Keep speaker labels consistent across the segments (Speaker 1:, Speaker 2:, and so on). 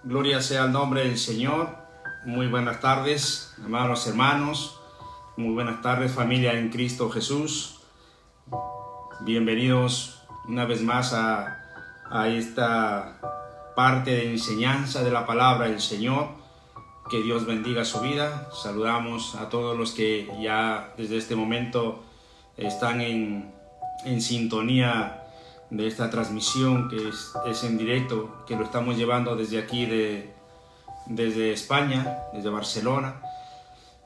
Speaker 1: Gloria sea al nombre del Señor. Muy buenas tardes, amados hermanos. Muy buenas tardes, familia en Cristo Jesús. Bienvenidos una vez más a esta parte de enseñanza de la palabra del Señor. Que Dios bendiga su vida. Saludamos a todos los que ya desde este momento están en sintonía de esta transmisión que es en directo, que lo estamos llevando desde aquí, desde España, desde Barcelona.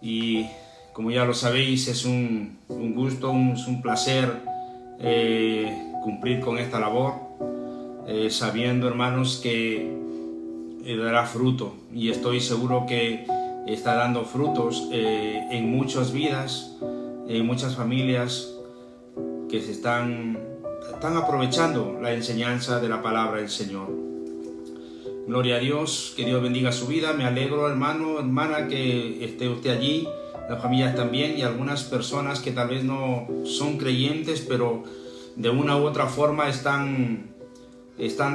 Speaker 1: Y como ya lo sabéis, es un gusto, es un placer cumplir con esta labor, sabiendo, hermanos, que dará fruto, y estoy seguro que está dando frutos en muchas vidas, en muchas familias que se están aprovechando la enseñanza de la palabra del Señor. Gloria a Dios, que Dios bendiga su vida. Me alegro, hermano, hermana, que esté usted allí, las familias también, y algunas personas que tal vez no son creyentes, pero de una u otra forma están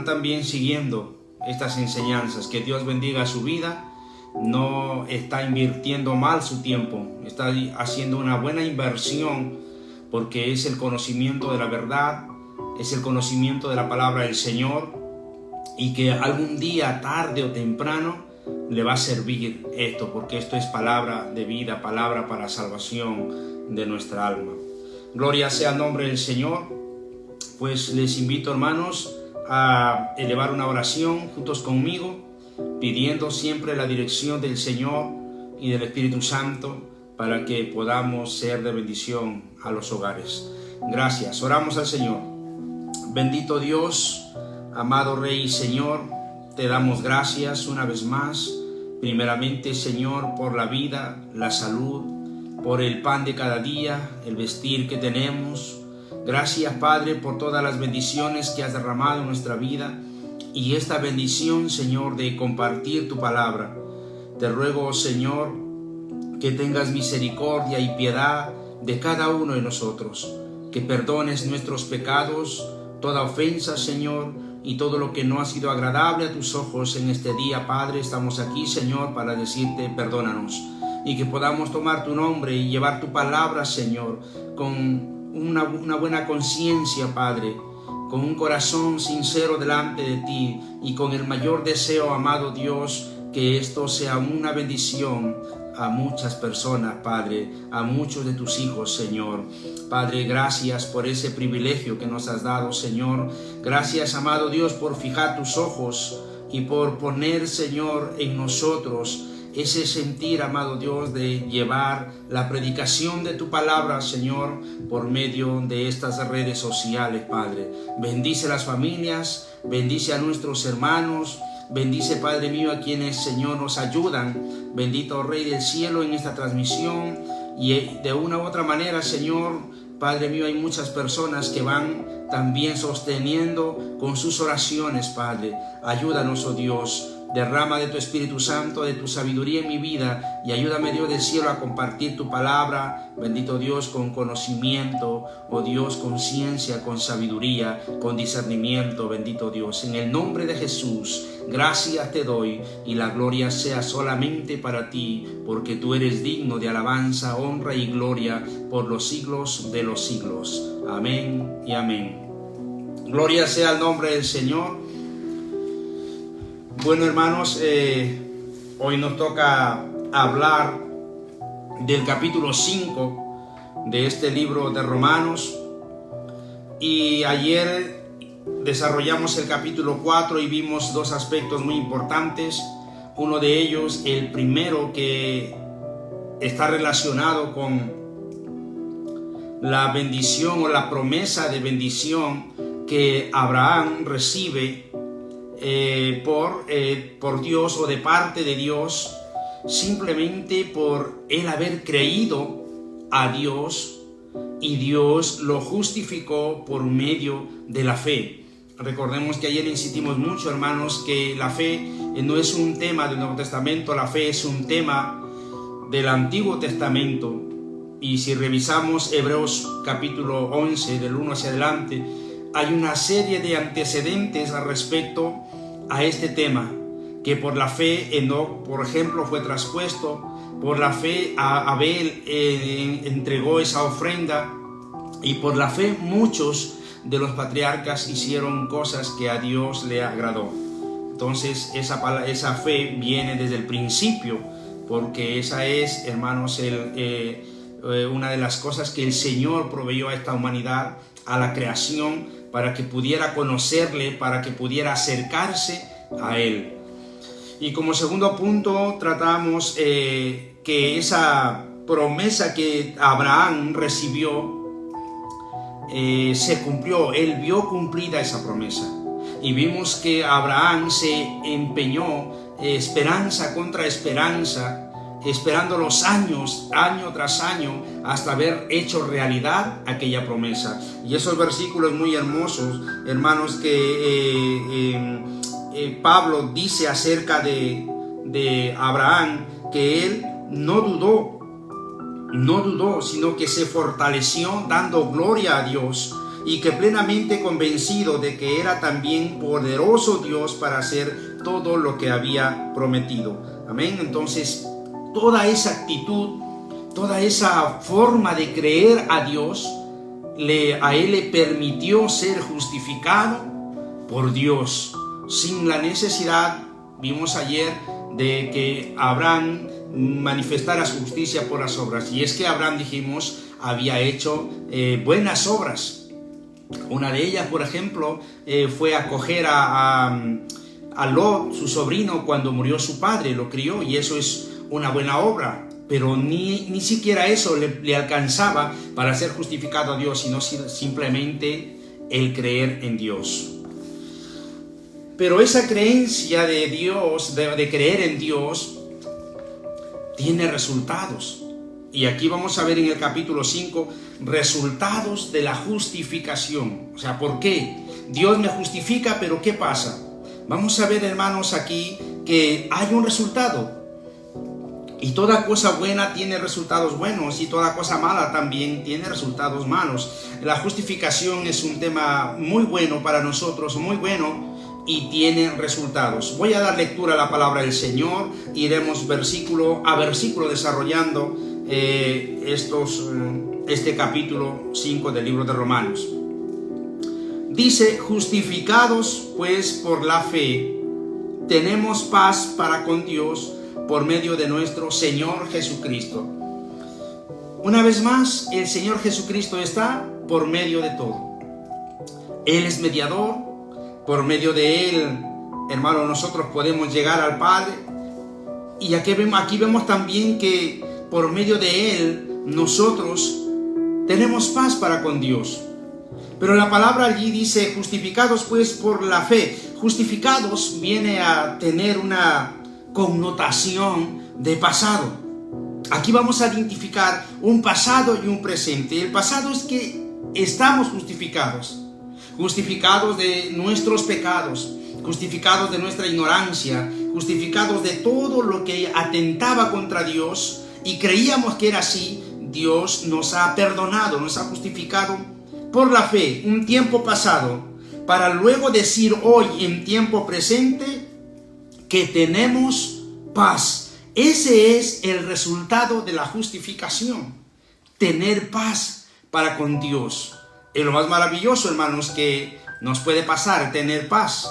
Speaker 1: también siguiendo estas enseñanzas. Que Dios bendiga su vida. No está invirtiendo mal su tiempo, está haciendo una buena inversión, porque es el conocimiento de la verdad, es el conocimiento de la palabra del Señor, y que algún día, tarde o temprano, le va a servir esto, porque esto es palabra de vida, palabra para salvación de nuestra alma. Gloria sea el nombre del Señor. Pues les invito, hermanos, a elevar una oración juntos conmigo, pidiendo siempre la dirección del Señor y del Espíritu Santo para que podamos ser de bendición a los hogares. Gracias. Oramos al Señor. Bendito Dios, amado Rey y Señor, te damos gracias una vez más, primeramente, Señor, por la vida, la salud, por el pan de cada día, el vestir que tenemos. Gracias, Padre, por todas las bendiciones que has derramado en nuestra vida, y esta bendición, Señor, de compartir tu palabra. Te ruego, Señor, que tengas misericordia y piedad de cada uno de nosotros, que perdones nuestros pecados, toda ofensa, Señor, y todo lo que no ha sido agradable a tus ojos en este día, Padre. Estamos aquí, Señor, para decirte perdónanos, y que podamos tomar tu nombre y llevar tu palabra, Señor, con una buena conciencia, Padre, con un corazón sincero delante de ti, y con el mayor deseo, amado Dios, que esto sea una bendición a muchas personas, Padre, a muchos de tus hijos, Señor. Padre, gracias por ese privilegio que nos has dado, Señor. Gracias, amado Dios, por fijar tus ojos y por poner, Señor, en nosotros ese sentir, amado Dios, de llevar la predicación de tu palabra, Señor, por medio de estas redes sociales, Padre. Bendice las familias, bendice a nuestros hermanos, bendice, Padre mío, a quienes, Señor, nos ayudan. Bendito Rey del cielo, en esta transmisión, y de una u otra manera, Señor, Padre mío, hay muchas personas que van también sosteniendo con sus oraciones, Padre. Ayúdanos, oh Dios. Derrama de tu Espíritu Santo, de tu sabiduría en mi vida, y ayúdame, Dios del cielo, a compartir tu palabra, bendito Dios, con conocimiento, oh Dios, con ciencia, con sabiduría, con discernimiento, bendito Dios. En el nombre de Jesús, gracias te doy, y la gloria sea solamente para ti, porque tú eres digno de alabanza, honra y gloria por los siglos de los siglos. Amén y amén. Gloria sea el nombre del Señor. Bueno, hermanos, hoy nos toca hablar del capítulo 5 de este libro de Romanos, y ayer desarrollamos el capítulo 4 y vimos dos aspectos muy importantes. Uno de ellos, el primero, que está relacionado con la bendición o la promesa de bendición que Abraham recibe por Dios, o de parte de Dios, simplemente por él haber creído a Dios, y Dios lo justificó por medio de la fe. Recordemos que ayer insistimos mucho, hermanos, que la fe no es un tema del Nuevo Testamento, la fe es un tema del Antiguo Testamento. Y si revisamos Hebreos capítulo 11, del 1 hacia adelante, hay una serie de antecedentes al respecto a este tema, que por la fe Enoc, por ejemplo, fue traspuesto, por la fe Abel entregó esa ofrenda, y por la fe muchos de los patriarcas hicieron cosas que a Dios le agradó. Entonces esa fe viene desde el principio, porque esa es, hermanos, una de las cosas que el Señor proveyó a esta humanidad, a la creación, para que pudiera conocerle, para que pudiera acercarse a Él. Y como segundo punto tratamos que esa promesa que Abraham recibió se cumplió. Él vio cumplida esa promesa, y vimos que Abraham se empeñó, esperanza contra esperanza, esperando los años, año tras año, hasta haber hecho realidad aquella promesa. Y esos versículos muy hermosos, hermanos, que Pablo dice acerca de Abraham, que él no dudó, sino que se fortaleció dando gloria a Dios, y que plenamente convencido de que era también poderoso Dios para hacer todo lo que había prometido. Amén. Entonces, toda esa actitud, toda esa forma de creer a Dios, a él le permitió ser justificado por Dios, sin la necesidad, vimos ayer, de que Abraham manifestara su justicia por las obras. Y es que Abraham, dijimos, había hecho buenas obras. Una de ellas, por ejemplo, fue acoger a Lot, su sobrino, cuando murió su padre, lo crió, y eso es una buena obra. Pero ni siquiera eso le alcanzaba para ser justificado a Dios, sino simplemente el creer en Dios. Pero esa creencia de Dios, de creer en Dios, tiene resultados. Y aquí vamos a ver en el capítulo 5 resultados de la justificación. O sea, ¿por qué? Dios me justifica, pero ¿qué pasa? Vamos a ver, hermanos, aquí que hay un resultado. Y toda cosa buena tiene resultados buenos, y toda cosa mala también tiene resultados malos. La justificación es un tema muy bueno para nosotros, muy bueno, y tiene resultados. Voy a dar lectura a la palabra del Señor. Iremos versículo a versículo desarrollando este capítulo 5 del libro de Romanos. Dice: justificados pues por la fe, tenemos paz para con Dios por medio de nuestro Señor Jesucristo. Una vez más, el Señor Jesucristo está por medio de todo. Él es mediador. Por medio de Él, hermano, nosotros podemos llegar al Padre. Y aquí vemos también que por medio de Él nosotros tenemos paz para con Dios. Pero la palabra allí dice: justificados pues por la fe. Justificados viene a tener una connotación de pasado. Aquí vamos a identificar un pasado y un presente. El pasado es que estamos justificados de nuestros pecados, justificados de nuestra ignorancia, justificados de todo lo que atentaba contra Dios, y creíamos que era así. Dios nos ha perdonado, nos ha justificado por la fe, un tiempo pasado, para luego decir hoy, en tiempo presente, que tenemos paz. Ese es el resultado de la justificación, tener paz para con Dios. Es lo más maravilloso, hermanos, que nos puede pasar, tener paz.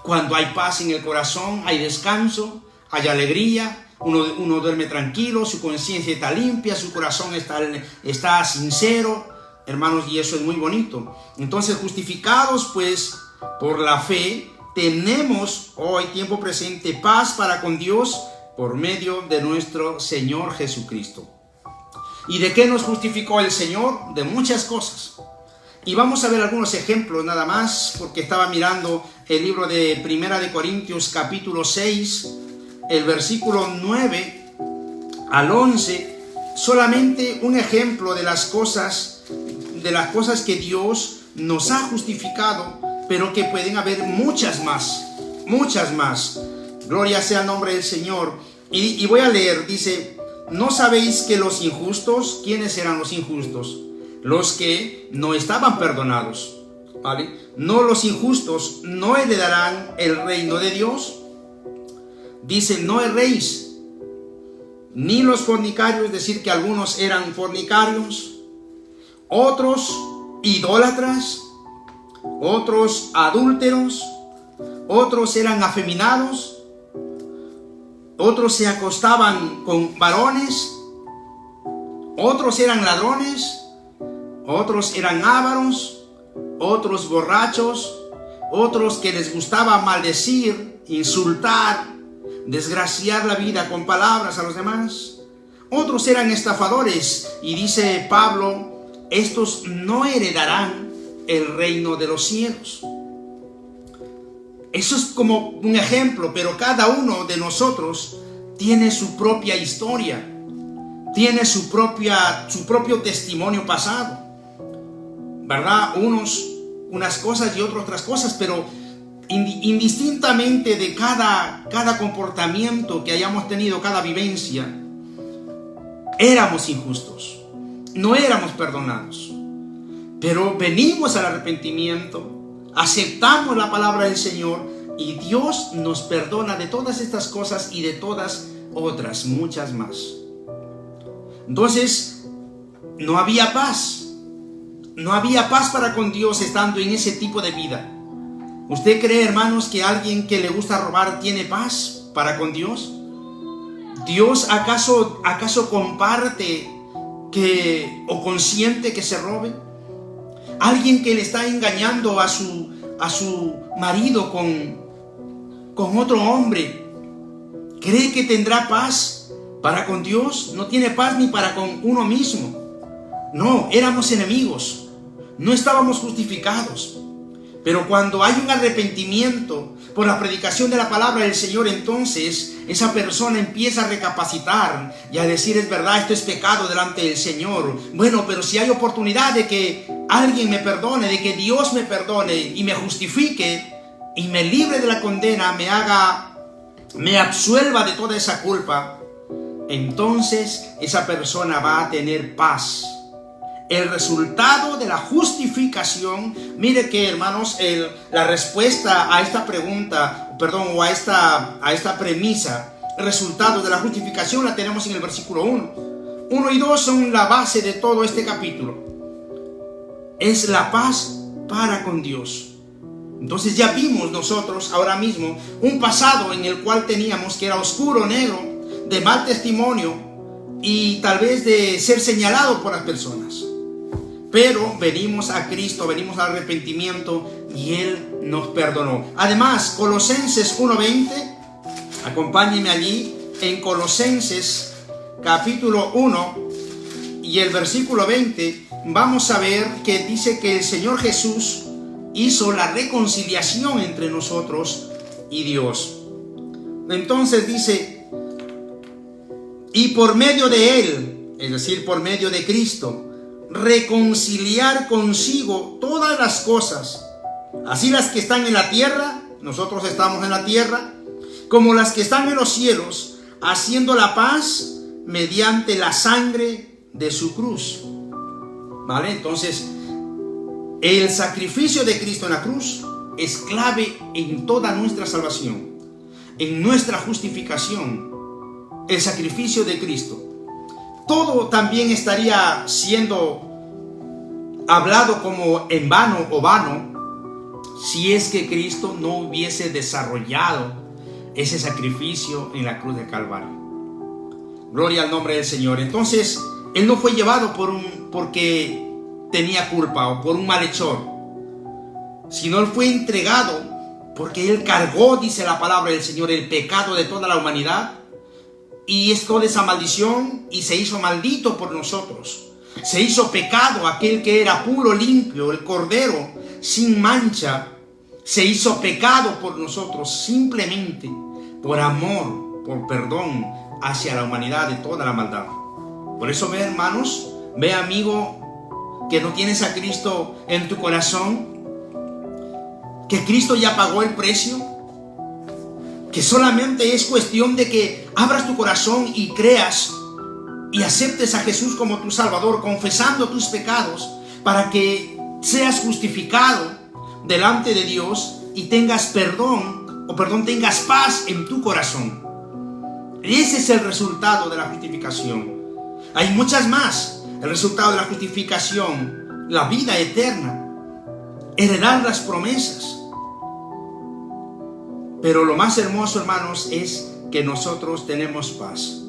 Speaker 1: Cuando hay paz en el corazón, hay descanso, hay alegría, uno duerme tranquilo, su conciencia está limpia, su corazón está sincero, hermanos, y eso es muy bonito. Entonces, justificados pues por la fe, tenemos hoy, tiempo presente, paz para con Dios por medio de nuestro Señor Jesucristo. ¿Y de qué nos justificó el Señor? De muchas cosas. Y vamos a ver algunos ejemplos nada más, porque estaba mirando el libro de Primera de Corintios capítulo 6, el versículo 9 al 11, solamente un ejemplo de las cosas que Dios nos ha justificado, pero que pueden haber muchas más. Gloria sea el nombre del Señor. Y voy a leer, dice: ¿no sabéis que los injustos, quiénes eran los injustos? Los que no estaban perdonados, ¿vale? No, los injustos no heredarán el reino de Dios. dice, no erréis, ni los fornicarios, es decir, que algunos eran fornicarios, otros idólatras, otros adúlteros, otros eran afeminados, otros se acostaban con varones, otros eran ladrones, otros eran ávaros, otros borrachos, otros que les gustaba maldecir, insultar, desgraciar la vida con palabras a los demás. Otros eran estafadores, y dice Pablo, estos no heredarán el reino de los cielos. Eso es como un ejemplo, pero cada uno de nosotros tiene su propia historia, tiene su propio testimonio pasado, ¿verdad? Unas cosas y otros otras cosas, pero indistintamente de cada comportamiento que hayamos tenido, cada vivencia, éramos injustos, no éramos perdonados, pero venimos al arrepentimiento, aceptamos la palabra del Señor y Dios nos perdona de todas estas cosas y de todas otras, muchas más. Entonces, no había paz para con Dios estando en ese tipo de vida. ¿Usted cree, hermanos, que alguien que le gusta robar tiene paz para con Dios? ¿Dios acaso comparte o consiente que se robe? ¿Alguien que le está engañando a su marido con otro hombre, cree que tendrá paz para con Dios? No tiene paz ni para con uno mismo. No, éramos enemigos, no estábamos justificados. Pero cuando hay un arrepentimiento por la predicación de la palabra del Señor, entonces esa persona empieza a recapacitar y a decir, es verdad, esto es pecado delante del Señor. Bueno, pero si hay oportunidad de que alguien me perdone, de que Dios me perdone y me justifique y me libre de la condena, me absuelva de toda esa culpa, entonces esa persona va a tener paz. El resultado de la justificación, mire que, hermanos, la respuesta a esta pregunta, o a esta premisa, el resultado de la justificación la tenemos en el versículo 1. 1 y 2 son la base de todo este capítulo. Es la paz para con Dios. Entonces ya vimos nosotros ahora mismo un pasado en el cual teníamos que era oscuro, negro, de mal testimonio y tal vez de ser señalado por las personas. Pero venimos a Cristo, venimos al arrepentimiento y Él nos perdonó. Además, Colosenses 1:20, acompáñenme allí en Colosenses capítulo 1 y el versículo 20, vamos a ver que dice que el Señor Jesús hizo la reconciliación entre nosotros y Dios. Entonces dice, y por medio de Él, es decir, por medio de Cristo, reconciliar consigo todas las cosas, así las que están en la tierra, nosotros estamos en la tierra, como las que están en los cielos, haciendo la paz mediante la sangre de su cruz. ¿Vale? Entonces, el sacrificio de Cristo en la cruz es clave en toda nuestra salvación, en nuestra justificación. El sacrificio de Cristo. Todo también estaría siendo hablado como en vano o vano si es que Cristo no hubiese desarrollado ese sacrificio en la cruz de Calvario. Gloria al nombre del Señor. Entonces, Él no fue llevado porque tenía culpa o por un malhechor, sino Él fue entregado porque Él cargó, dice la palabra del Señor, el pecado de toda la humanidad. Y es toda esa maldición y se hizo maldito por nosotros. Se hizo pecado aquel que era puro, limpio, el Cordero sin mancha. Se hizo pecado por nosotros simplemente por amor, por perdón hacia la humanidad de toda la maldad. Por eso ve, hermanos, ve, amigo, que no tienes a Cristo en tu corazón, que Cristo ya pagó el precio, que solamente es cuestión de que abras tu corazón y creas y aceptes a Jesús como tu Salvador, confesando tus pecados para que seas justificado delante de Dios y tengas tengas paz en tu corazón. Ese es el resultado de la justificación. Hay muchas más. El resultado de la justificación, la vida eterna, heredar las promesas. Pero lo más hermoso, hermanos, es que nosotros tenemos paz,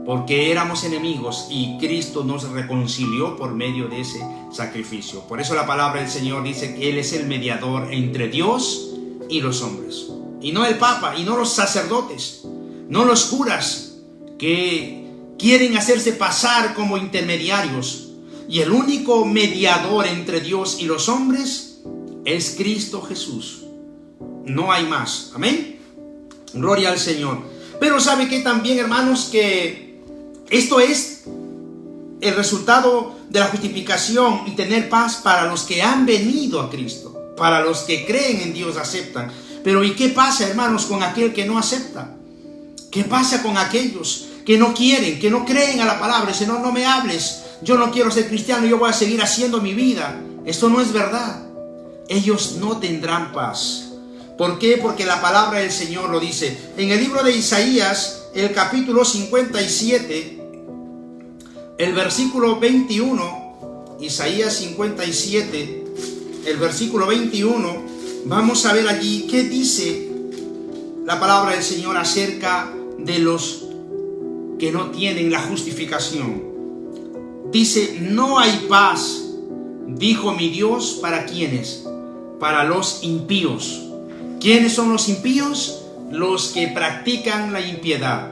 Speaker 1: porque éramos enemigos y Cristo nos reconcilió por medio de ese sacrificio. Por eso la palabra del Señor dice que Él es el mediador entre Dios y los hombres. Y no el Papa, y no los sacerdotes, no los curas que quieren hacerse pasar como intermediarios. Y el único mediador entre Dios y los hombres es Cristo Jesús. No hay más. Amén. Gloria al Señor. Pero ¿sabe qué también, hermanos? Que esto es el resultado de la justificación y tener paz para los que han venido a Cristo, para los que creen en Dios, aceptan. Pero ¿y qué pasa, hermanos, con aquel que no acepta? ¿Qué pasa con aquellos que no quieren, que no creen a la palabra? Dicen, no me hables, yo no quiero ser cristiano, yo voy a seguir haciendo mi vida. Esto no es verdad. Ellos no tendrán paz. ¿Por qué? Porque la palabra del Señor lo dice. En el libro de Isaías, el capítulo 57, el versículo 21, Isaías 57, el versículo 21, vamos a ver allí qué dice la palabra del Señor acerca de los que no tienen la justificación. Dice, no hay paz, dijo mi Dios, ¿para quiénes? Para los impíos. ¿Quiénes son los impíos? Los que practican la impiedad.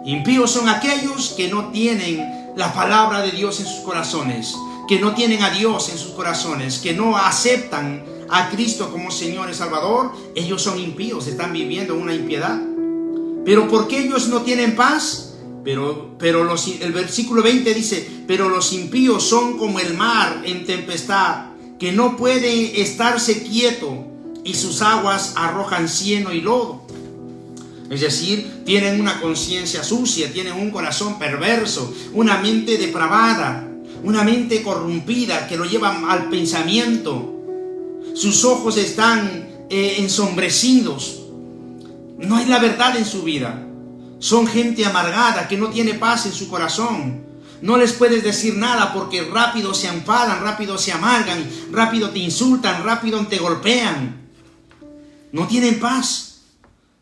Speaker 1: Impíos son aquellos que no tienen la palabra de Dios en sus corazones, que no tienen a Dios en sus corazones, que no aceptan a Cristo como Señor y Salvador. Ellos son impíos, están viviendo una impiedad. ¿Pero por qué ellos no tienen paz? El versículo 20 dice, pero los impíos son como el mar en tempestad, que no puede estarse quieto, y sus aguas arrojan cieno y lodo. Es decir, tienen una conciencia sucia, tienen un corazón perverso, una mente depravada, una mente corrompida que lo lleva al pensamiento. Sus ojos están ensombrecidos. No hay la verdad en su vida. Son gente amargada que no tiene paz en su corazón. No les puedes decir nada porque rápido se enfadan, rápido se amargan, rápido te insultan, rápido te golpean. No tienen paz.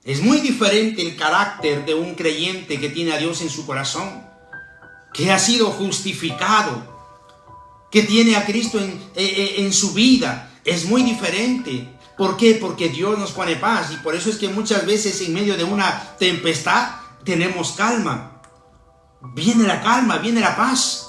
Speaker 1: Es muy diferente el carácter de un creyente que tiene a Dios en su corazón, que ha sido justificado, que tiene a Cristo en su vida. Es muy diferente. ¿Por qué? Porque Dios nos pone paz, y por eso es que muchas veces en medio de una tempestad tenemos calma. Viene la calma, viene la paz.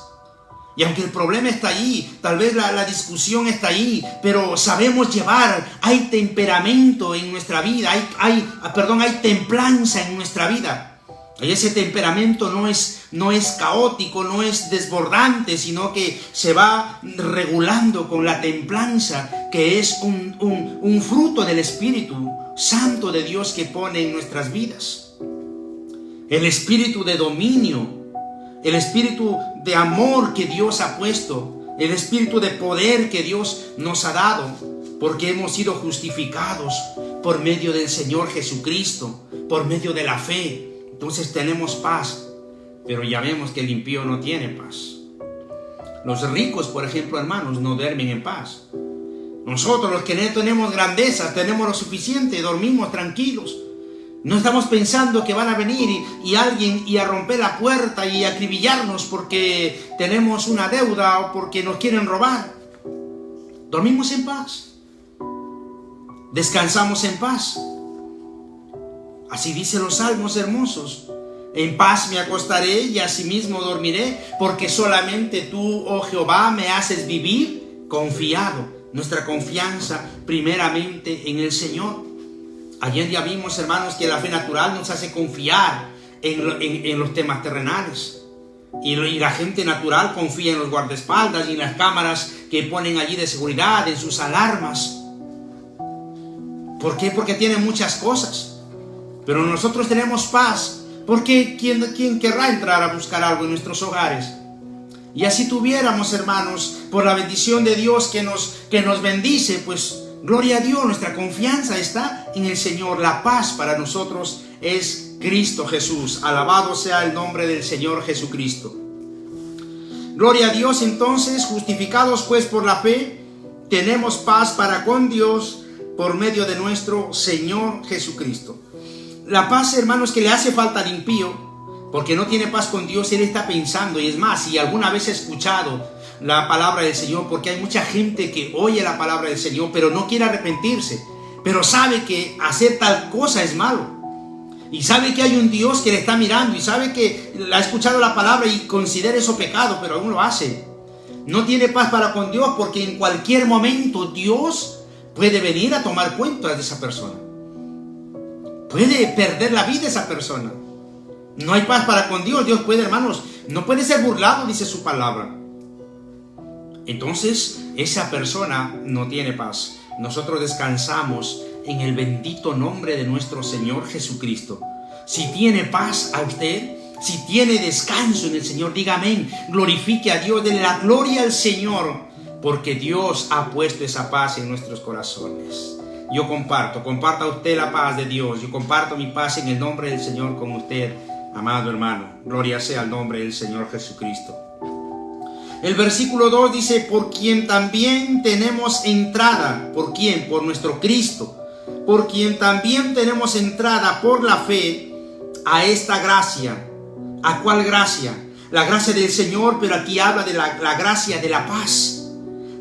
Speaker 1: Y aunque el problema está ahí, tal vez la discusión está ahí, pero sabemos llevar, hay temperamento en nuestra vida, hay templanza en nuestra vida. Y ese temperamento no es caótico, no es desbordante, sino que se va regulando con la templanza, que es un fruto del Espíritu Santo de Dios que pone en nuestras vidas. El espíritu de dominio, el espíritu de amor que Dios ha puesto, el espíritu de poder que Dios nos ha dado, porque hemos sido justificados por medio del Señor Jesucristo, por medio de la fe. Entonces tenemos paz, pero ya vemos que el impío no tiene paz. Los ricos, por ejemplo, hermanos, no duermen en paz. Nosotros, los que no tenemos grandeza, tenemos lo suficiente, dormimos tranquilos. No estamos pensando que van a venir y alguien a romper la puerta y acribillarnos porque tenemos una deuda o porque nos quieren robar. Dormimos en paz. Descansamos en paz. Así dicen los salmos hermosos. En paz me acostaré y asimismo dormiré, porque solamente tú, oh Jehová, me haces vivir confiado. Nuestra confianza primeramente en el Señor. Ayer ya vimos, hermanos, que la fe natural nos hace confiar en los temas terrenales. Y la gente natural confía en los guardaespaldas y en las cámaras que ponen allí de seguridad, en sus alarmas. ¿Por qué? Porque tienen muchas cosas. Pero nosotros tenemos paz. Porque ¿quién querrá entrar a buscar algo en nuestros hogares? Y así tuviéramos, hermanos, por la bendición de Dios que nos bendice, pues gloria a Dios, nuestra confianza está en el Señor. La paz para nosotros es Cristo Jesús. Alabado sea el nombre del Señor Jesucristo. Gloria a Dios. Entonces, justificados pues por la fe, tenemos paz para con Dios por medio de nuestro Señor Jesucristo. La paz, hermanos, que le hace falta al impío, porque no tiene paz con Dios. Él está pensando, y es más, si alguna vez ha escuchado la palabra del Señor, porque hay mucha gente que oye la palabra del Señor, pero no quiere arrepentirse, pero sabe que hacer tal cosa es malo, y sabe que hay un Dios que le está mirando, y sabe que ha escuchado la palabra y considera eso pecado, pero aún lo hace. No tiene paz para con Dios, porque en cualquier momento Dios puede venir a tomar cuentas de esa persona. Puede perder la vida esa persona. No hay paz para con Dios. Dios puede, hermanos, no puede ser burlado, dice su palabra. Entonces, esa persona no tiene paz. Nosotros descansamos en el bendito nombre de nuestro Señor Jesucristo. Si tiene paz a usted, si tiene descanso en el Señor, diga amén. Glorifique a Dios, denle la gloria al Señor, porque Dios ha puesto esa paz en nuestros corazones. Yo comparta usted la paz de Dios. Yo comparto mi paz en el nombre del Señor con usted, amado hermano. Gloria sea al nombre del Señor Jesucristo. El versículo 2 dice: por quien también tenemos entrada. ¿Por quién? Por nuestro Cristo. Por quien también tenemos entrada por la fe a esta gracia. ¿A cuál gracia? La gracia del Señor, pero aquí habla de la gracia de la paz.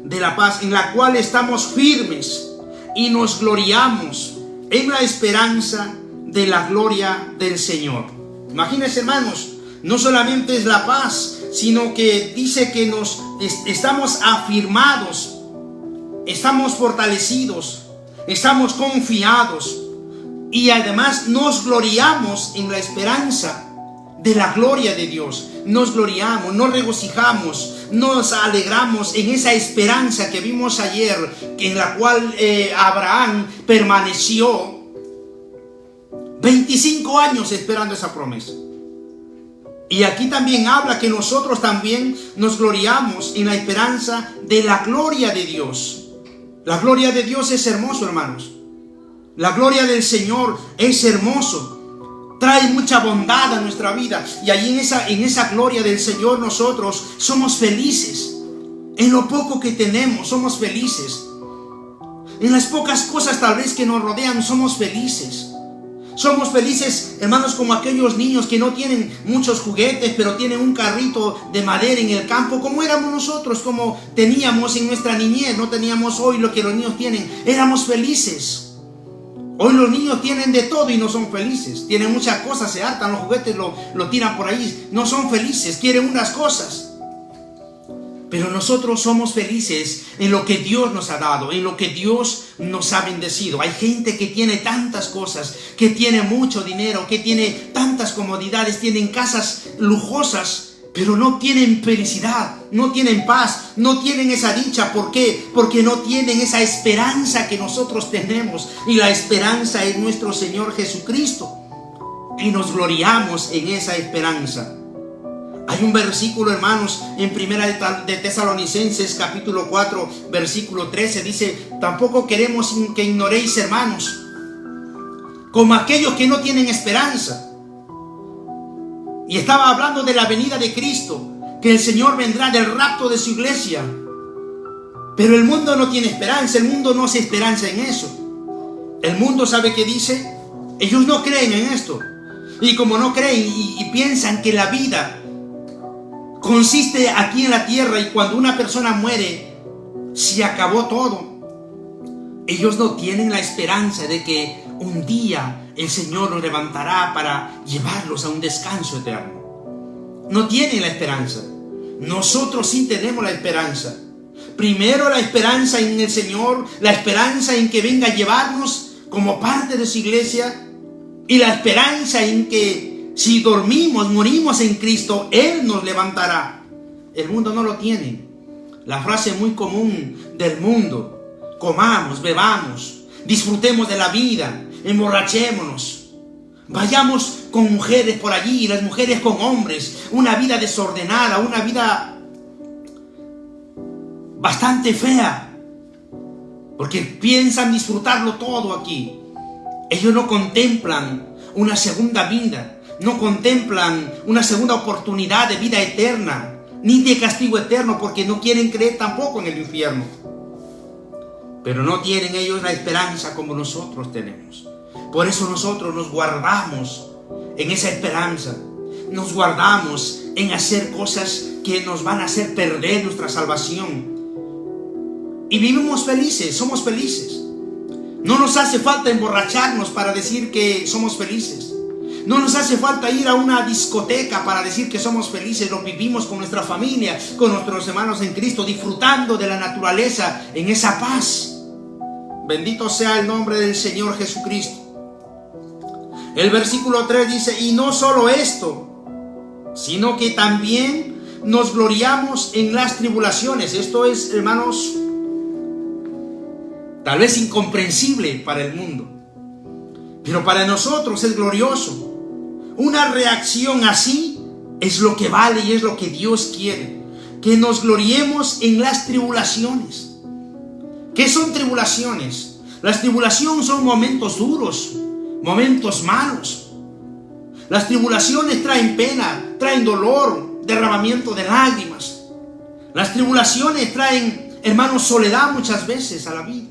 Speaker 1: De la paz en la cual estamos firmes y nos gloriamos en la esperanza de la gloria del Señor. Imagínense, hermanos, no solamente es la paz, sino que dice que estamos afirmados, estamos fortalecidos, estamos confiados, y además nos gloriamos en la esperanza de la gloria de Dios. Nos gloriamos, nos regocijamos, nos alegramos en esa esperanza que vimos ayer, en la cual Abraham permaneció 25 años esperando esa promesa. Y aquí también habla que nosotros también nos gloriamos en la esperanza de la gloria de Dios. La gloria de Dios es hermoso, hermanos. La gloria del Señor es hermoso. Trae mucha bondad a nuestra vida. Y allí en esa gloria del Señor nosotros somos felices. En lo poco que tenemos somos felices. En las pocas cosas tal vez que nos rodean somos felices. Somos felices, hermanos, como aquellos niños que no tienen muchos juguetes, pero tienen un carrito de madera en el campo, como éramos nosotros, como teníamos en nuestra niñez. No teníamos hoy lo que los niños tienen. Éramos felices. Hoy los niños tienen de todo y no son felices. Tienen muchas cosas, se hartan, los juguetes lo tiran por ahí. No son felices, quieren unas cosas. Pero nosotros somos felices en lo que Dios nos ha dado, en lo que Dios nos ha bendecido. Hay gente que tiene tantas cosas, que tiene mucho dinero, que tiene tantas comodidades, tienen casas lujosas, pero no tienen felicidad, no tienen paz, no tienen esa dicha. ¿Por qué? Porque no tienen esa esperanza que nosotros tenemos. Y la esperanza es nuestro Señor Jesucristo. Y nos gloriamos en esa esperanza. Hay un versículo, hermanos, en Primera de Tesalonicenses, capítulo 4, versículo 13, dice: tampoco queremos que ignoréis, hermanos, como aquellos que no tienen esperanza. Y estaba hablando de la venida de Cristo, que el Señor vendrá del rapto de su iglesia. Pero el mundo no tiene esperanza, el mundo no se esperanza en eso. El mundo, ¿sabe qué dice? Ellos no creen en esto. Y como no creen y piensan que la vida consiste aquí en la tierra, y cuando una persona muere se acabó todo, ellos no tienen la esperanza de que un día el Señor los levantará para llevarlos a un descanso eterno. No tienen la esperanza. Nosotros sí tenemos la esperanza. Primero, la esperanza en el Señor, la esperanza en que venga a llevarnos como parte de su iglesia, y la esperanza en que si dormimos, morimos en Cristo, Él nos levantará. El mundo no lo tiene. La frase muy común del mundo: comamos, bebamos, disfrutemos de la vida, emborrachémonos, vayamos con mujeres por allí, las mujeres con hombres, una vida desordenada, una vida bastante fea, porque piensan disfrutarlo todo aquí. Ellos no contemplan una segunda vida, no contemplan una segunda oportunidad de vida eterna, ni de castigo eterno, porque no quieren creer tampoco en el infierno. Pero no tienen ellos la esperanza como nosotros tenemos. Por eso nosotros nos guardamos en esa esperanza. Nos guardamos en hacer cosas que nos van a hacer perder nuestra salvación. Y vivimos felices, somos felices. No nos hace falta emborracharnos para decir que somos felices. No nos hace falta ir a una discoteca para decir que somos felices. Lo vivimos con nuestra familia, con nuestros hermanos en Cristo, disfrutando de la naturaleza en esa paz. Bendito sea el nombre del Señor Jesucristo. El versículo 3 dice: y no solo esto, sino que también nos gloriamos en las tribulaciones. Esto es, hermanos, tal vez incomprensible para el mundo, pero para nosotros es glorioso. Una reacción así es lo que vale y es lo que Dios quiere, que nos gloriemos en las tribulaciones. ¿Qué son tribulaciones? Las tribulaciones son momentos duros, momentos malos. Las tribulaciones traen pena, traen dolor, derramamiento de lágrimas. Las tribulaciones traen, hermanos, soledad muchas veces a la vida.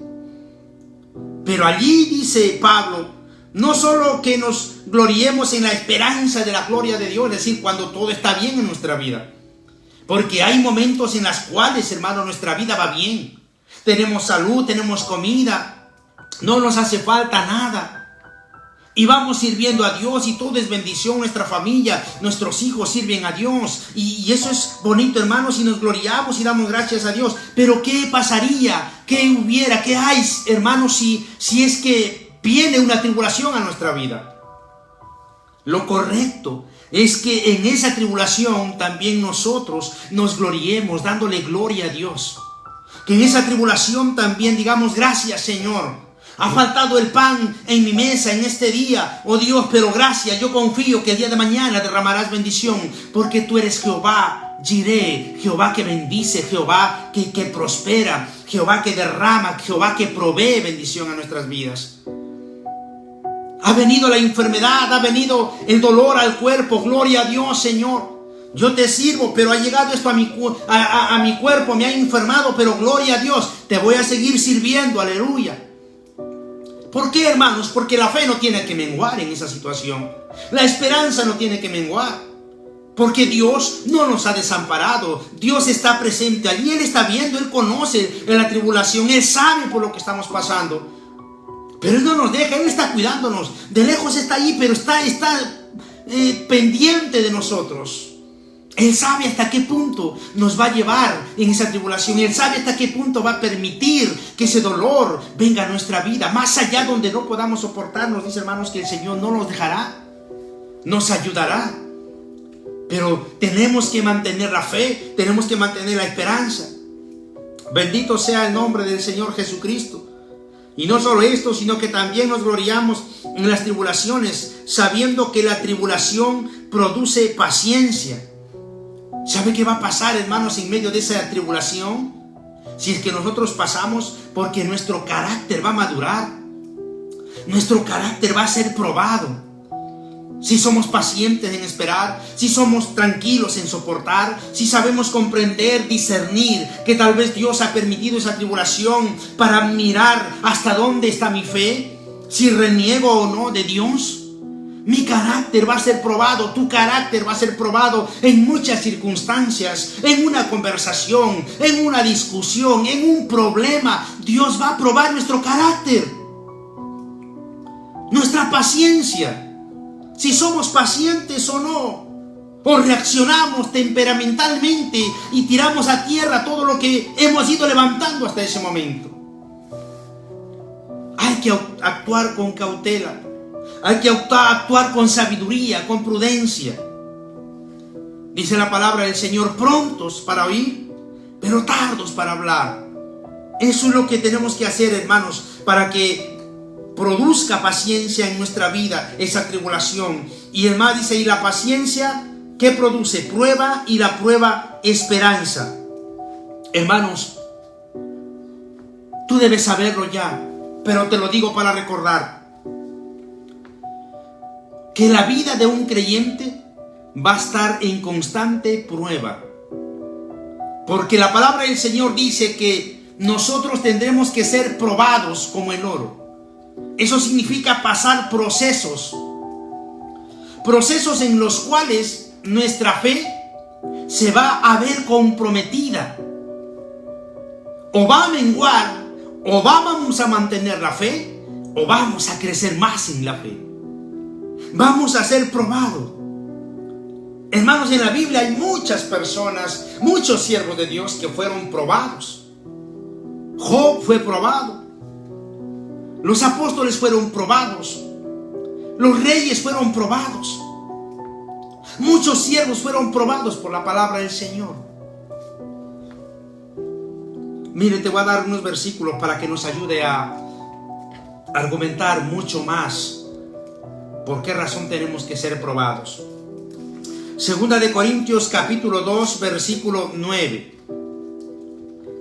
Speaker 1: Pero allí dice Pablo, no solo que nos gloriemos en la esperanza de la gloria de Dios, es decir, cuando todo está bien en nuestra vida. Porque hay momentos en los cuales, hermano, nuestra vida va bien. Tenemos salud, tenemos comida, no nos hace falta nada. Y vamos sirviendo a Dios y todo es bendición. Nuestra familia, nuestros hijos sirven a Dios. Y eso es bonito, hermanos, y nos gloriamos y damos gracias a Dios. Pero ¿qué pasaría? ¿Qué hubiera? ¿Qué hay, hermanos, si es que viene una tribulación a nuestra vida? Lo correcto es que en esa tribulación también nosotros nos gloriemos dándole gloria a Dios. Que en esa tribulación también digamos: gracias, Señor. Ha faltado el pan en mi mesa en este día, oh Dios, pero gracias, yo confío que el día de mañana derramarás bendición, porque tú eres Jehová Jireh, Jehová que bendice, Jehová que prospera, Jehová que derrama, Jehová que provee bendición a nuestras vidas. Ha venido la enfermedad, ha venido el dolor al cuerpo, gloria a Dios, Señor. Yo te sirvo, pero ha llegado esto a mi cuerpo, me ha enfermado, pero gloria a Dios, te voy a seguir sirviendo, aleluya. ¿Por qué, hermanos? Porque la fe no tiene que menguar en esa situación. La esperanza no tiene que menguar. Porque Dios no nos ha desamparado. Dios está presente allí. Él está viendo, Él conoce la tribulación. Él sabe por lo que estamos pasando. Pero Él no nos deja, Él está cuidándonos. De lejos está ahí, pero está pendiente de nosotros. Él sabe hasta qué punto nos va a llevar en esa tribulación. Él sabe hasta qué punto va a permitir que ese dolor venga a nuestra vida. Más allá donde no podamos soportarnos, dice, hermanos, que el Señor no nos dejará, nos ayudará. Pero tenemos que mantener la fe, tenemos que mantener la esperanza. Bendito sea el nombre del Señor Jesucristo. Y no solo esto, sino que también nos gloriamos en las tribulaciones, sabiendo que la tribulación produce paciencia. ¿Sabe qué va a pasar, hermanos, en medio de esa tribulación? Si es que nosotros pasamos, porque nuestro carácter va a madurar. Nuestro carácter va a ser probado. Si somos pacientes en esperar, si somos tranquilos en soportar, si sabemos comprender, discernir que tal vez Dios ha permitido esa tribulación para mirar hasta dónde está mi fe, si reniego o no de Dios. Mi carácter va a ser probado, tu carácter va a ser probado en muchas circunstancias, en una conversación, en una discusión, en un problema. Dios va a probar nuestro carácter, nuestra paciencia, si somos pacientes o no, o reaccionamos temperamentalmente y tiramos a tierra todo lo que hemos ido levantando hasta ese momento. Hay que actuar con cautela. Hay que actuar con sabiduría, con prudencia. Dice la palabra del Señor: prontos para oír, pero tardos para hablar. Eso es lo que tenemos que hacer, hermanos, para que produzca paciencia en nuestra vida esa tribulación. Y el más dice: y la paciencia, ¿qué produce? Prueba, y la prueba, esperanza. Hermanos, tú debes saberlo ya, pero te lo digo para recordar. que la vida de un creyente va a estar en constante prueba. Porque la palabra del Señor dice que nosotros tendremos que ser probados como el oro. Eso significa pasar procesos en los cuales nuestra fe se va a ver comprometida. O va a menguar, o vamos a mantener la fe, o vamos a crecer más en la fe. Vamos a ser probados. Hermanos, en la Biblia hay muchas personas, muchos siervos de Dios que fueron probados. Job fue probado. Los apóstoles fueron probados. Los reyes fueron probados. Muchos siervos fueron probados por la palabra del Señor. Mire, te voy a dar unos versículos para que nos ayude a argumentar mucho más por qué razón tenemos que ser probados. Segunda de Corintios capítulo 2 versículo 9.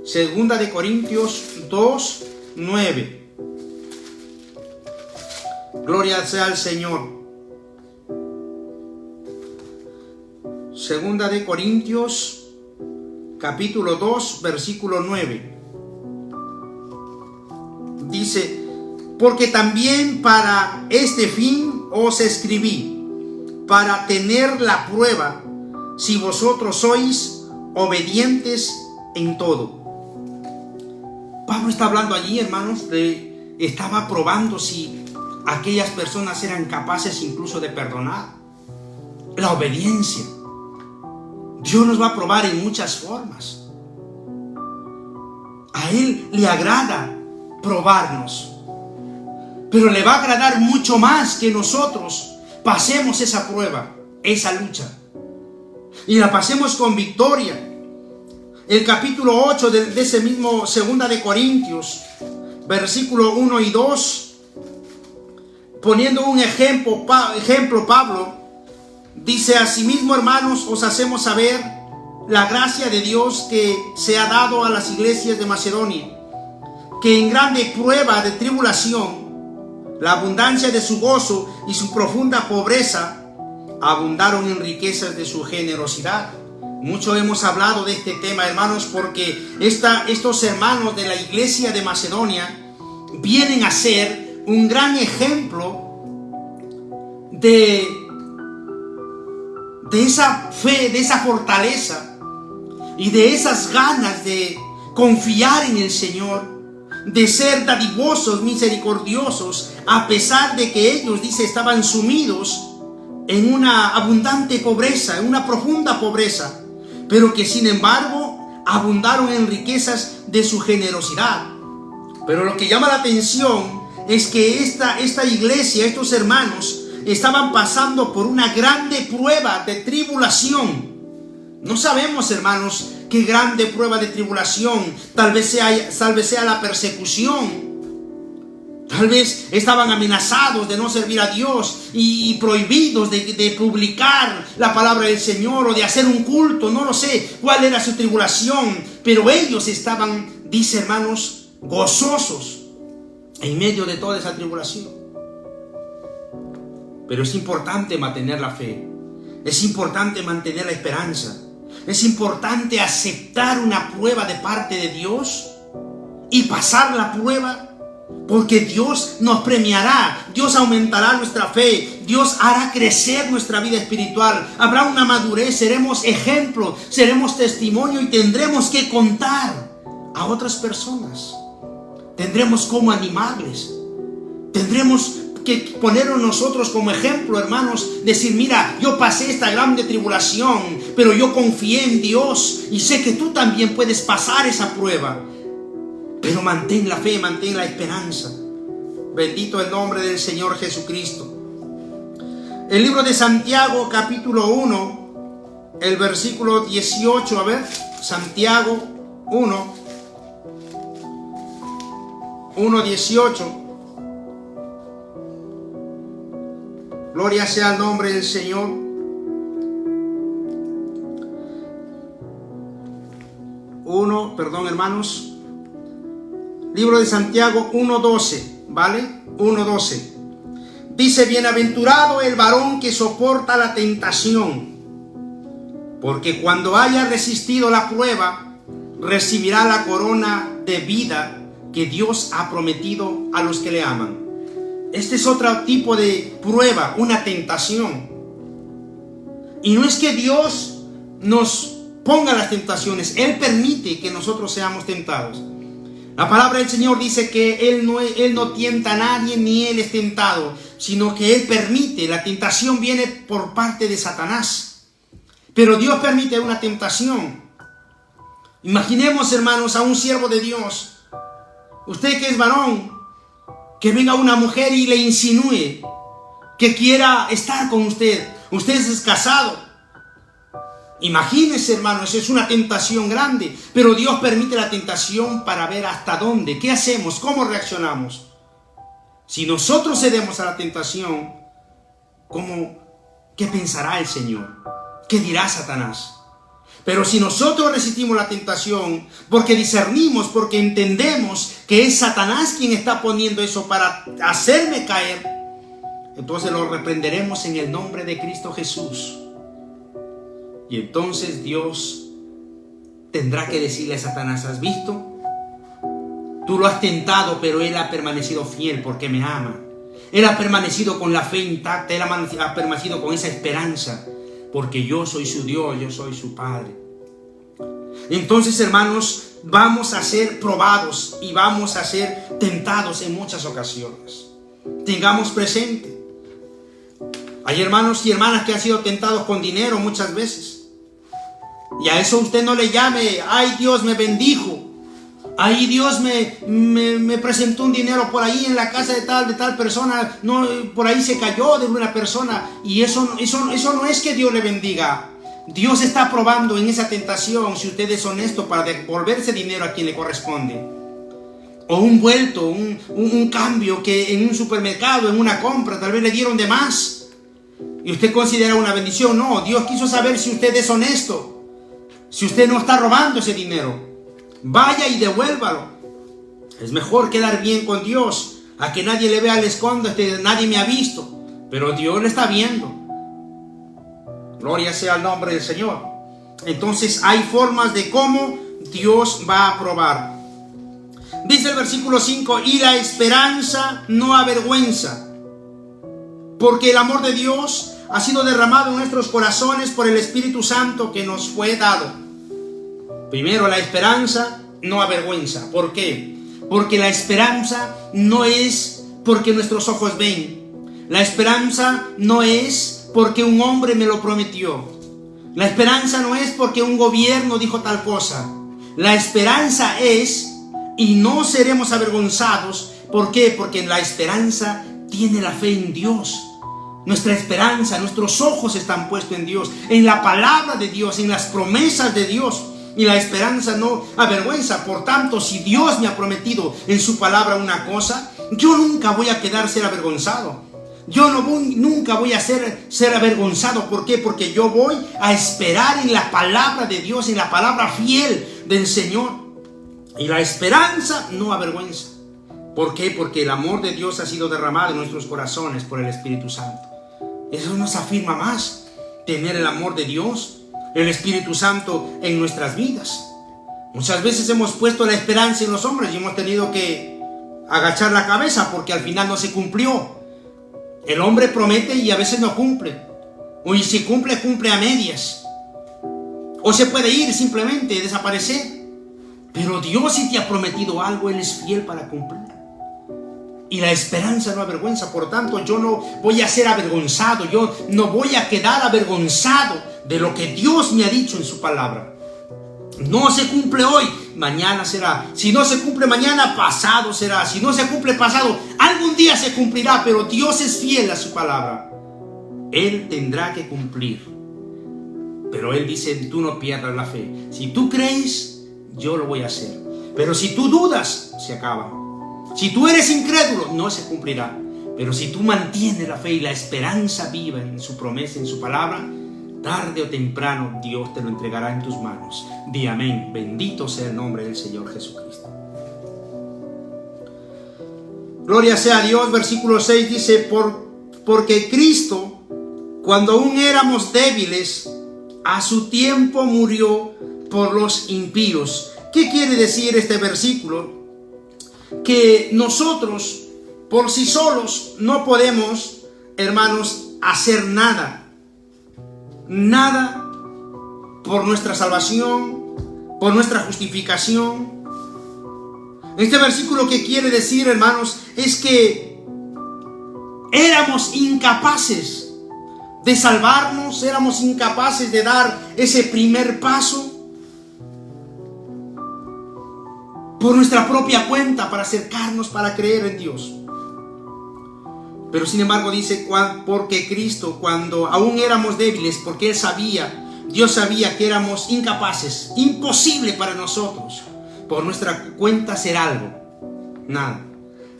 Speaker 1: Segunda de Corintios 2, 9. Gloria sea al Señor. Segunda de Corintios capítulo 2 versículo 9. Dice: porque también para este fin os escribí, para tener la prueba si vosotros sois obedientes en todo. Pablo está hablando allí, hermanos, estaba probando si aquellas personas eran capaces incluso de perdonar. La obediencia. Dios nos va a probar en muchas formas. A Él le agrada probarnos, pero le va a agradar mucho más que nosotros pasemos esa prueba, esa lucha, y la pasemos con victoria. El capítulo 8 de ese mismo Segunda de Corintios, versículo 1 y 2, poniendo un ejemplo, Pablo dice: asimismo, hermanos, os hacemos saber la gracia de Dios que se ha dado a las iglesias de Macedonia, que en grande prueba de tribulación, la abundancia de su gozo y su profunda pobreza abundaron en riquezas de su generosidad. Mucho hemos hablado de este tema, hermanos, porque estos hermanos de la iglesia de Macedonia vienen a ser un gran ejemplo de esa fe, de esa fortaleza y de esas ganas de confiar en el Señor, de ser dadivosos, misericordiosos, a pesar de que ellos, dice, estaban sumidos en una abundante pobreza, en una profunda pobreza, pero que sin embargo abundaron en riquezas de su generosidad. Pero lo que llama la atención es que esta iglesia, estos hermanos, estaban pasando por una grande prueba de tribulación. No sabemos, hermanos, qué grande prueba de tribulación. Tal vez sea la persecución. Tal vez estaban amenazados de no servir a Dios y prohibidos de publicar la palabra del Señor o de hacer un culto. No lo sé cuál era su tribulación, pero ellos estaban, dice, hermanos, gozosos en medio de toda esa tribulación. Pero es importante mantener la fe, es importante mantener la esperanza, es importante aceptar una prueba de parte de Dios y pasar la prueba, porque Dios nos premiará, Dios aumentará nuestra fe, Dios hará crecer nuestra vida espiritual, habrá una madurez, seremos ejemplo, seremos testimonio y tendremos que contar a otras personas. Tendremos cómo animarles, tendremos que ponernos nosotros como ejemplo, hermanos, decir: mira, yo pasé esta grande tribulación, pero yo confié en Dios y sé que tú también puedes pasar esa prueba. Pero mantén la fe, mantén la esperanza. Bendito el nombre del Señor Jesucristo. El libro de Santiago, capítulo 1, el versículo 18, a ver, Santiago 1:18. Gloria sea al nombre del Señor. Hermanos. Libro de Santiago 1:12, ¿vale? 1:12. Dice, bienaventurado el varón que soporta la tentación, porque cuando haya resistido la prueba, recibirá la corona de vida que Dios ha prometido a los que le aman. Este es otro tipo de prueba, una tentación. Y no es que Dios nos ponga las tentaciones, Él permite que nosotros seamos tentados. La palabra del Señor dice que Él no tienta a nadie, ni Él es tentado, sino que Él permite. La tentación viene por parte de Satanás, pero Dios permite una tentación. Imaginemos, hermanos, a un siervo de Dios, usted que es varón, que venga una mujer y le insinúe que quiera estar con usted. Usted es casado. Imagínese, hermanos, es una tentación grande, pero Dios permite la tentación para ver hasta dónde. ¿Qué hacemos? ¿Cómo reaccionamos? Si nosotros cedemos a la tentación, ¿qué pensará el Señor? ¿Qué dirá Satanás? Pero si nosotros resistimos la tentación, porque discernimos, porque entendemos que es Satanás quien está poniendo eso para hacerme caer, entonces lo reprenderemos en el nombre de Cristo Jesús. Y entonces Dios tendrá que decirle a Satanás, ¿has visto? Tú lo has tentado, pero Él ha permanecido fiel porque me ama. Él ha permanecido con la fe intacta, Él ha permanecido con esa esperanza, porque yo soy su Dios, yo soy su Padre. Entonces, hermanos, vamos a ser probados y vamos a ser tentados en muchas ocasiones. Tengamos presente. Hay hermanos y hermanas que han sido tentados con dinero muchas veces. Y a eso usted no le llame, ay, Dios me bendijo. Ay, Dios me presentó un dinero por ahí en la casa de tal persona. No, por ahí se cayó de una persona. Y eso no es que Dios le bendiga. Dios está probando en esa tentación si usted es honesto para devolverse dinero a quien le corresponde. O un vuelto, un cambio que en un supermercado, en una compra, tal vez le dieron de más. Y usted considera una bendición. No, Dios quiso saber si usted es honesto. Si usted no está robando ese dinero, vaya y devuélvalo. Es mejor quedar bien con Dios a que nadie le vea al esconde, nadie me ha visto, pero Dios le está viendo. Gloria sea el nombre del Señor. Entonces hay formas de cómo Dios va a probar. Dice el versículo 5, y la esperanza no avergüenza, porque el amor de Dios ha sido derramado en nuestros corazones por el Espíritu Santo que nos fue dado. Primero, la esperanza no avergüenza. ¿Por qué? Porque la esperanza no es porque nuestros ojos ven. La esperanza no es porque un hombre me lo prometió. La esperanza no es porque un gobierno dijo tal cosa. La esperanza es, y no seremos avergonzados. ¿Por qué? Porque la esperanza tiene la fe en Dios. Nuestra esperanza, nuestros ojos están puestos en Dios, en la palabra de Dios, en las promesas de Dios. Y la esperanza no avergüenza. Por tanto, si Dios me ha prometido en su palabra una cosa, yo nunca voy a quedar ser avergonzado. Nunca voy a ser avergonzado. ¿Por qué? Porque yo voy a esperar en la palabra de Dios, en la palabra fiel del Señor. Y la esperanza no avergüenza. ¿Por qué? Porque el amor de Dios ha sido derramado en nuestros corazones por el Espíritu Santo. Eso nos afirma más, tener el amor de Dios, el Espíritu Santo en nuestras vidas. Muchas veces hemos puesto la esperanza en los hombres y hemos tenido que agachar la cabeza porque al final no se cumplió. El hombre promete y a veces no cumple. O si cumple, cumple a medias. O se puede ir simplemente, desaparecer. Pero Dios, si te ha prometido algo, Él es fiel para cumplir. Y la esperanza no avergüenza. Por tanto, yo no voy a ser avergonzado. Yo no voy a quedar avergonzado de lo que Dios me ha dicho en su palabra. No se cumple hoy, mañana será. Si no se cumple mañana, pasado será. Si no se cumple pasado, algún día se cumplirá. Pero Dios es fiel a su palabra. Él tendrá que cumplir. Pero Él dice, tú no pierdas la fe. Si tú crees, yo lo voy a hacer. Pero si tú dudas, se acaba. Si tú eres incrédulo, no se cumplirá. Pero si tú mantienes la fe y la esperanza viva en su promesa, en su palabra, tarde o temprano Dios te lo entregará en tus manos. Di amén. Bendito sea el nombre del Señor Jesucristo. Gloria sea a Dios. Versículo 6 dice,
Speaker 2: porque Cristo, cuando aún éramos débiles, a su tiempo murió por los impíos. ¿Qué quiere decir este versículo? Que nosotros por sí solos no podemos, hermanos, hacer nada. Nada por nuestra salvación, por nuestra justificación. Este versículo, que quiere decir, hermanos, es que éramos incapaces de salvarnos, éramos incapaces de dar ese primer paso por nuestra propia cuenta para acercarnos, para creer en Dios. Pero sin embargo dice, porque Cristo, cuando aún éramos débiles, porque Él sabía, Dios sabía que éramos incapaces, imposible para nosotros por nuestra cuenta hacer algo, nada.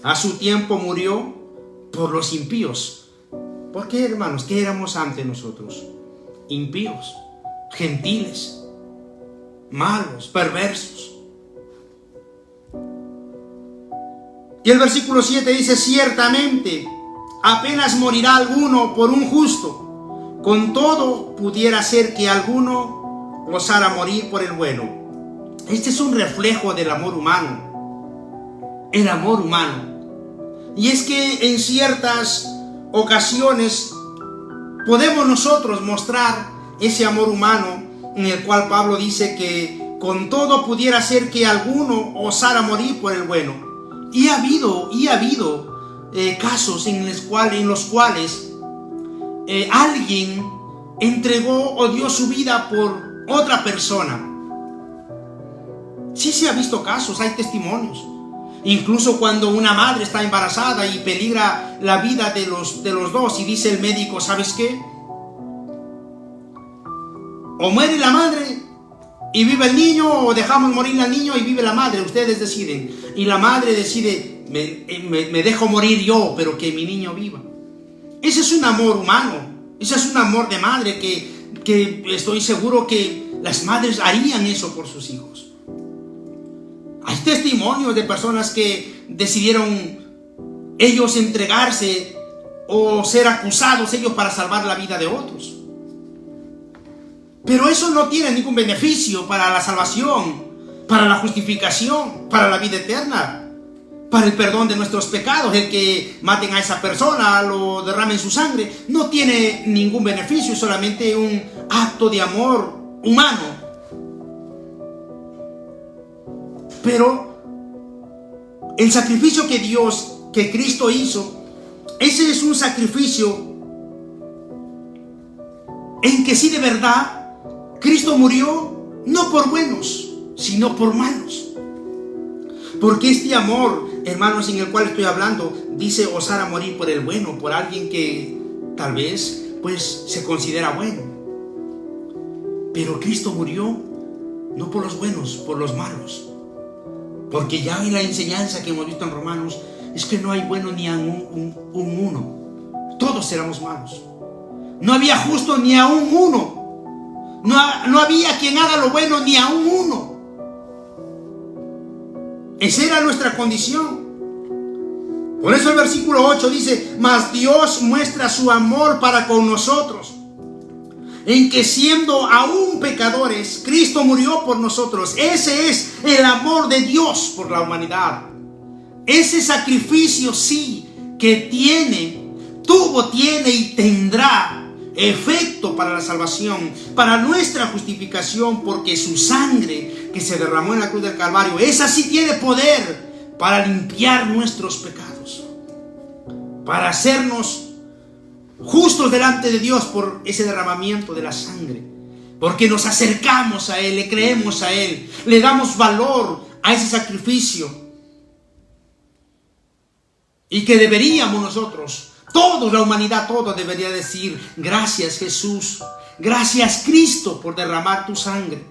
Speaker 2: A su tiempo murió por los impíos. ¿Por qué, hermanos? ¿Qué éramos ante nosotros? Impíos, gentiles, malos, perversos. Y el versículo 7 dice, ciertamente, apenas morirá alguno por un justo, con todo pudiera ser que alguno osara morir por el bueno. Este es un reflejo del amor humano, el amor humano. Y es que en ciertas ocasiones podemos nosotros mostrar ese amor humano, en el cual Pablo dice que con todo pudiera ser que alguno osara morir por el bueno. Y ha habido casos en los cuales alguien entregó o dio su vida por otra persona. Sí se ha visto casos, hay testimonios. Incluso cuando una madre está embarazada y peligra la vida de los dos, y dice el médico, ¿sabes qué? O muere la madre y vive el niño, o dejamos morir al niño y vive la madre, ustedes deciden. Y la madre decide, me dejo morir yo, pero que mi niño viva. Ese es un amor humano, ese es un amor de madre que estoy seguro que las madres harían eso por sus hijos. Hay testimonios de personas que decidieron ellos entregarse o ser acusados ellos para salvar la vida de otros. Pero eso no tiene ningún beneficio para la salvación, para la justificación, para la vida eterna, para el perdón de nuestros pecados. El que maten a esa persona, lo derramen su sangre, no tiene ningún beneficio, es solamente un acto de amor humano. Pero el sacrificio que Cristo hizo, ese es un sacrificio en que sí, de verdad, Cristo murió no por buenos, sino por malos. Porque este amor, hermanos, en el cual estoy hablando, dice osar a morir por el bueno, por alguien que tal vez pues se considera bueno. Pero Cristo murió no por los buenos, por los malos. Porque ya en la enseñanza que hemos visto en Romanos, es que no hay bueno ni a un uno. Todos éramos malos. No había justo ni a un uno. No había quien haga lo bueno ni a un uno. Esa era nuestra condición. Por eso el versículo 8 dice, mas Dios muestra su amor para con nosotros, en que siendo aún pecadores, Cristo murió por nosotros. Ese es el amor de Dios por la humanidad. Ese sacrificio sí que tuvo, tiene y tendrá efecto para la salvación, para nuestra justificación, porque su sangre que se derramó en la cruz del Calvario, esa sí tiene poder para limpiar nuestros pecados, para hacernos justos delante de Dios por ese derramamiento de la sangre, porque nos acercamos a Él, le creemos a Él, le damos valor a ese sacrificio, y que deberíamos nosotros, toda la humanidad, todo debería decir, gracias Jesús, gracias Cristo por derramar tu sangre,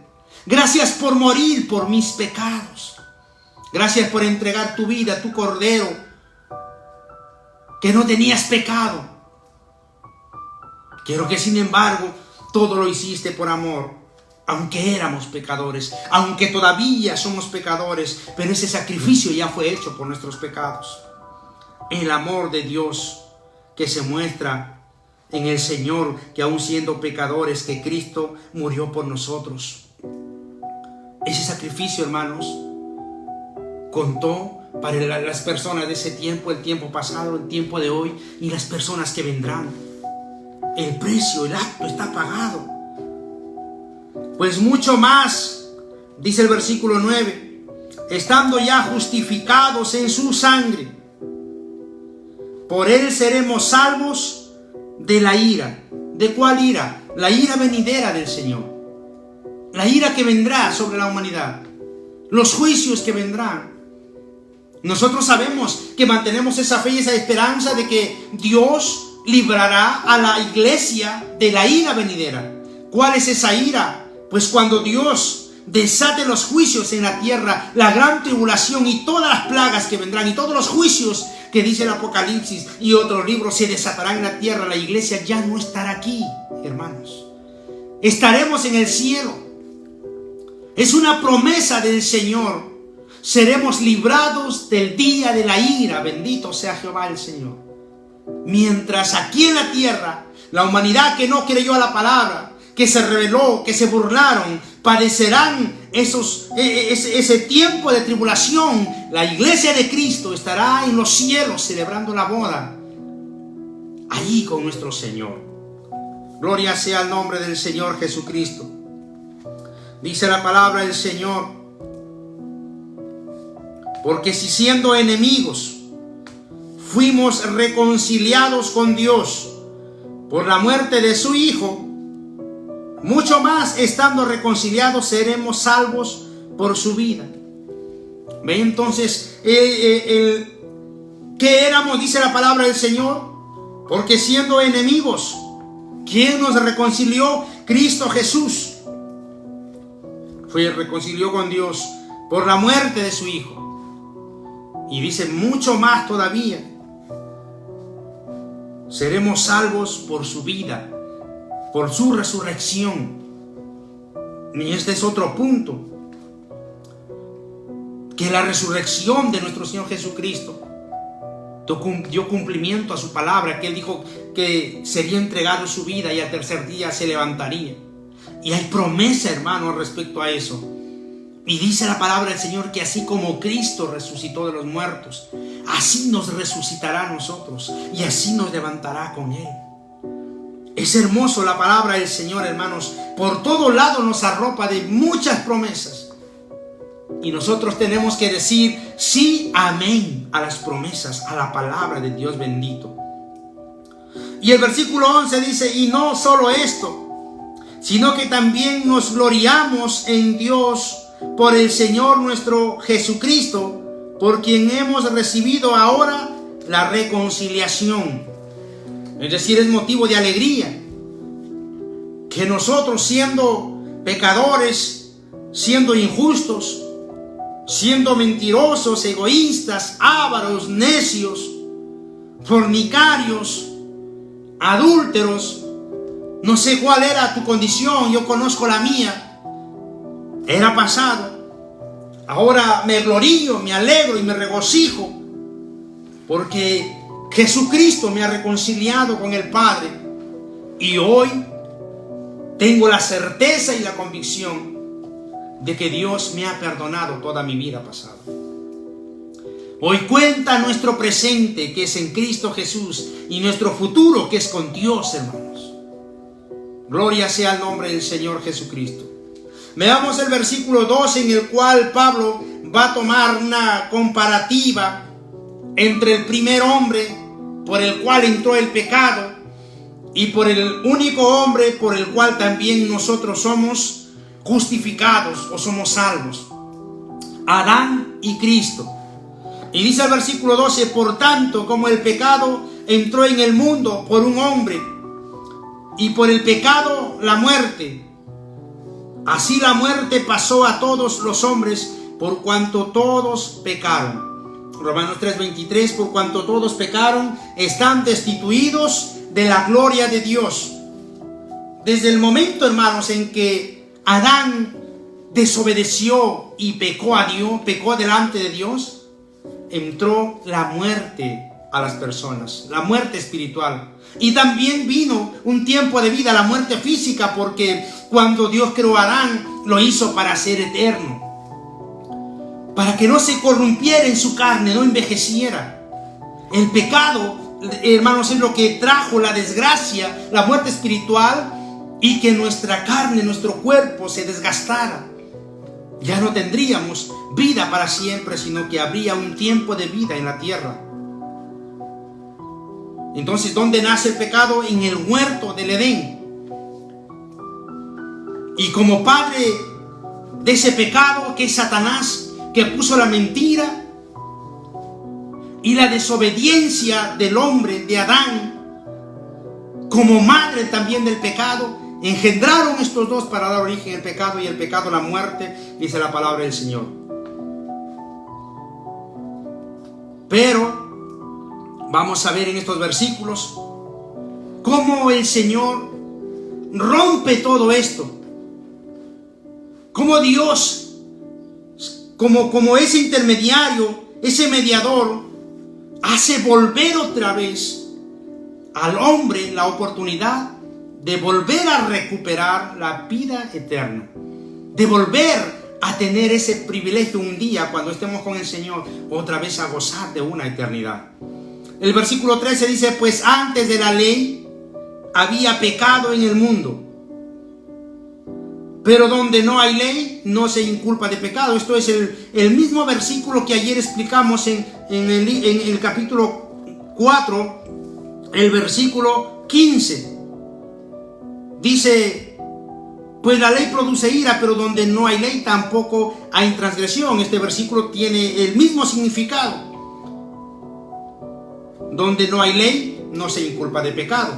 Speaker 2: gracias por morir por mis pecados, gracias por entregar tu vida, tu cordero, que no tenías pecado. Quiero que sin embargo todo lo hiciste por amor, aunque éramos pecadores, aunque todavía somos pecadores, pero ese sacrificio ya fue hecho por nuestros pecados. El amor de Dios que se muestra en el Señor, que aún siendo pecadores, que Cristo murió por nosotros. Ese sacrificio, hermanos, contó para las personas de ese tiempo, el tiempo pasado, el tiempo de hoy y las personas que vendrán. El precio, el acto está pagado. Pues mucho más, dice el versículo 9, estando ya justificados en su sangre, por él seremos salvos de la ira. ¿De cuál ira? La ira venidera del Señor. La ira que vendrá sobre la humanidad. Los juicios que vendrán. Nosotros sabemos que mantenemos esa fe y esa esperanza de que Dios librará a la iglesia de la ira venidera. ¿Cuál es esa ira? Pues cuando Dios desate los juicios en la tierra, la gran tribulación y todas las plagas que vendrán y todos los juicios que dice el Apocalipsis y otros libros se desatarán en la tierra, la iglesia ya no estará aquí, hermanos. Estaremos en el cielo. Es una promesa del Señor. Seremos librados del día de la ira. Bendito sea Jehová el Señor. Mientras aquí en la tierra, la humanidad que no creyó a la palabra, que se rebeló, que se burlaron, padecerán ese tiempo de tribulación. La iglesia de Cristo estará en los cielos celebrando la boda, allí con nuestro Señor. Gloria sea el nombre del Señor Jesucristo. Dice la palabra del Señor: porque si siendo enemigos fuimos reconciliados con Dios por la muerte de su Hijo, mucho más estando reconciliados seremos salvos por su vida. ¿Ve entonces qué éramos? Dice la palabra del Señor: porque siendo enemigos, ¿quién nos reconcilió? Cristo Jesús. Reconcilió con Dios por la muerte de su Hijo. Y dice: mucho más todavía seremos salvos por su vida, por su resurrección. Y este es otro punto, que la resurrección de nuestro Señor Jesucristo dio cumplimiento a su palabra, que Él dijo que sería entregado su vida y al tercer día se levantaría. Y hay promesa, hermano, respecto a eso. Y dice la palabra del Señor que así como Cristo resucitó de los muertos, así nos resucitará a nosotros y así nos levantará con Él. Es hermoso la palabra del Señor, hermanos. Por todo lado nos arropa de muchas promesas. Y nosotros tenemos que decir sí, amén a las promesas, a la palabra de Dios bendito. Y el versículo 11 dice: y no solo esto, sino que también nos gloriamos en Dios por el Señor nuestro Jesucristo, por quien hemos recibido ahora la reconciliación. Es decir, es motivo de alegría que nosotros, siendo pecadores, siendo injustos, siendo mentirosos, egoístas, ávaros, necios, fornicarios, adúlteros, no sé cuál era tu condición, yo conozco la mía, era pasado. Ahora me glorío, me alegro y me regocijo porque Jesucristo me ha reconciliado con el Padre, y hoy tengo la certeza y la convicción de que Dios me ha perdonado toda mi vida pasada. Hoy cuenta nuestro presente, que es en Cristo Jesús, y nuestro futuro, que es con Dios, hermanos. Gloria sea el nombre del Señor Jesucristo. Veamos el versículo 12, en el cual Pablo va a tomar una comparativa entre el primer hombre por el cual entró el pecado y por el único hombre por el cual también nosotros somos justificados o somos salvos: Adán y Cristo. Y dice el versículo 12: por tanto, como el pecado entró en el mundo por un hombre, y por el pecado la muerte, así la muerte pasó a todos los hombres, por cuanto todos pecaron. Romanos 3:23: por cuanto todos pecaron, están destituidos de la gloria de Dios. Desde el momento, hermanos, en que Adán desobedeció y pecó a Dios, pecó delante de Dios, entró la muerte a las personas, la muerte espiritual. Y también vino un tiempo de vida, la muerte física, porque cuando Dios creó a Adán, lo hizo para ser eterno, para que no se corrompiera en su carne, no envejeciera. El pecado, hermanos, es lo que trajo la desgracia, la muerte espiritual, y que nuestra carne, nuestro cuerpo se desgastara. Ya no tendríamos vida para siempre, sino que habría un tiempo de vida en la tierra. Entonces, ¿dónde nace el pecado? En el huerto del Edén. Y como padre de ese pecado, que es Satanás, que puso la mentira y la desobediencia del hombre, de Adán, como madre también del pecado, engendraron estos dos para dar origen al pecado, y el pecado la muerte, dice la palabra del Señor. Pero vamos a ver en estos versículos cómo el Señor rompe todo esto. Cómo Dios, como ese intermediario, ese mediador, hace volver otra vez al hombre la oportunidad de volver a recuperar la vida eterna, de volver a tener ese privilegio un día, cuando estemos con el Señor, otra vez a gozar de una eternidad. El versículo 13 dice: pues antes de la ley había pecado en el mundo, pero donde no hay ley no se inculpa de pecado. Esto es el mismo versículo que ayer explicamos en el capítulo 4, el versículo 15. Dice: pues la ley produce ira, pero donde no hay ley tampoco hay transgresión. Este versículo tiene el mismo significado. Donde no hay ley, no se inculpa de pecado.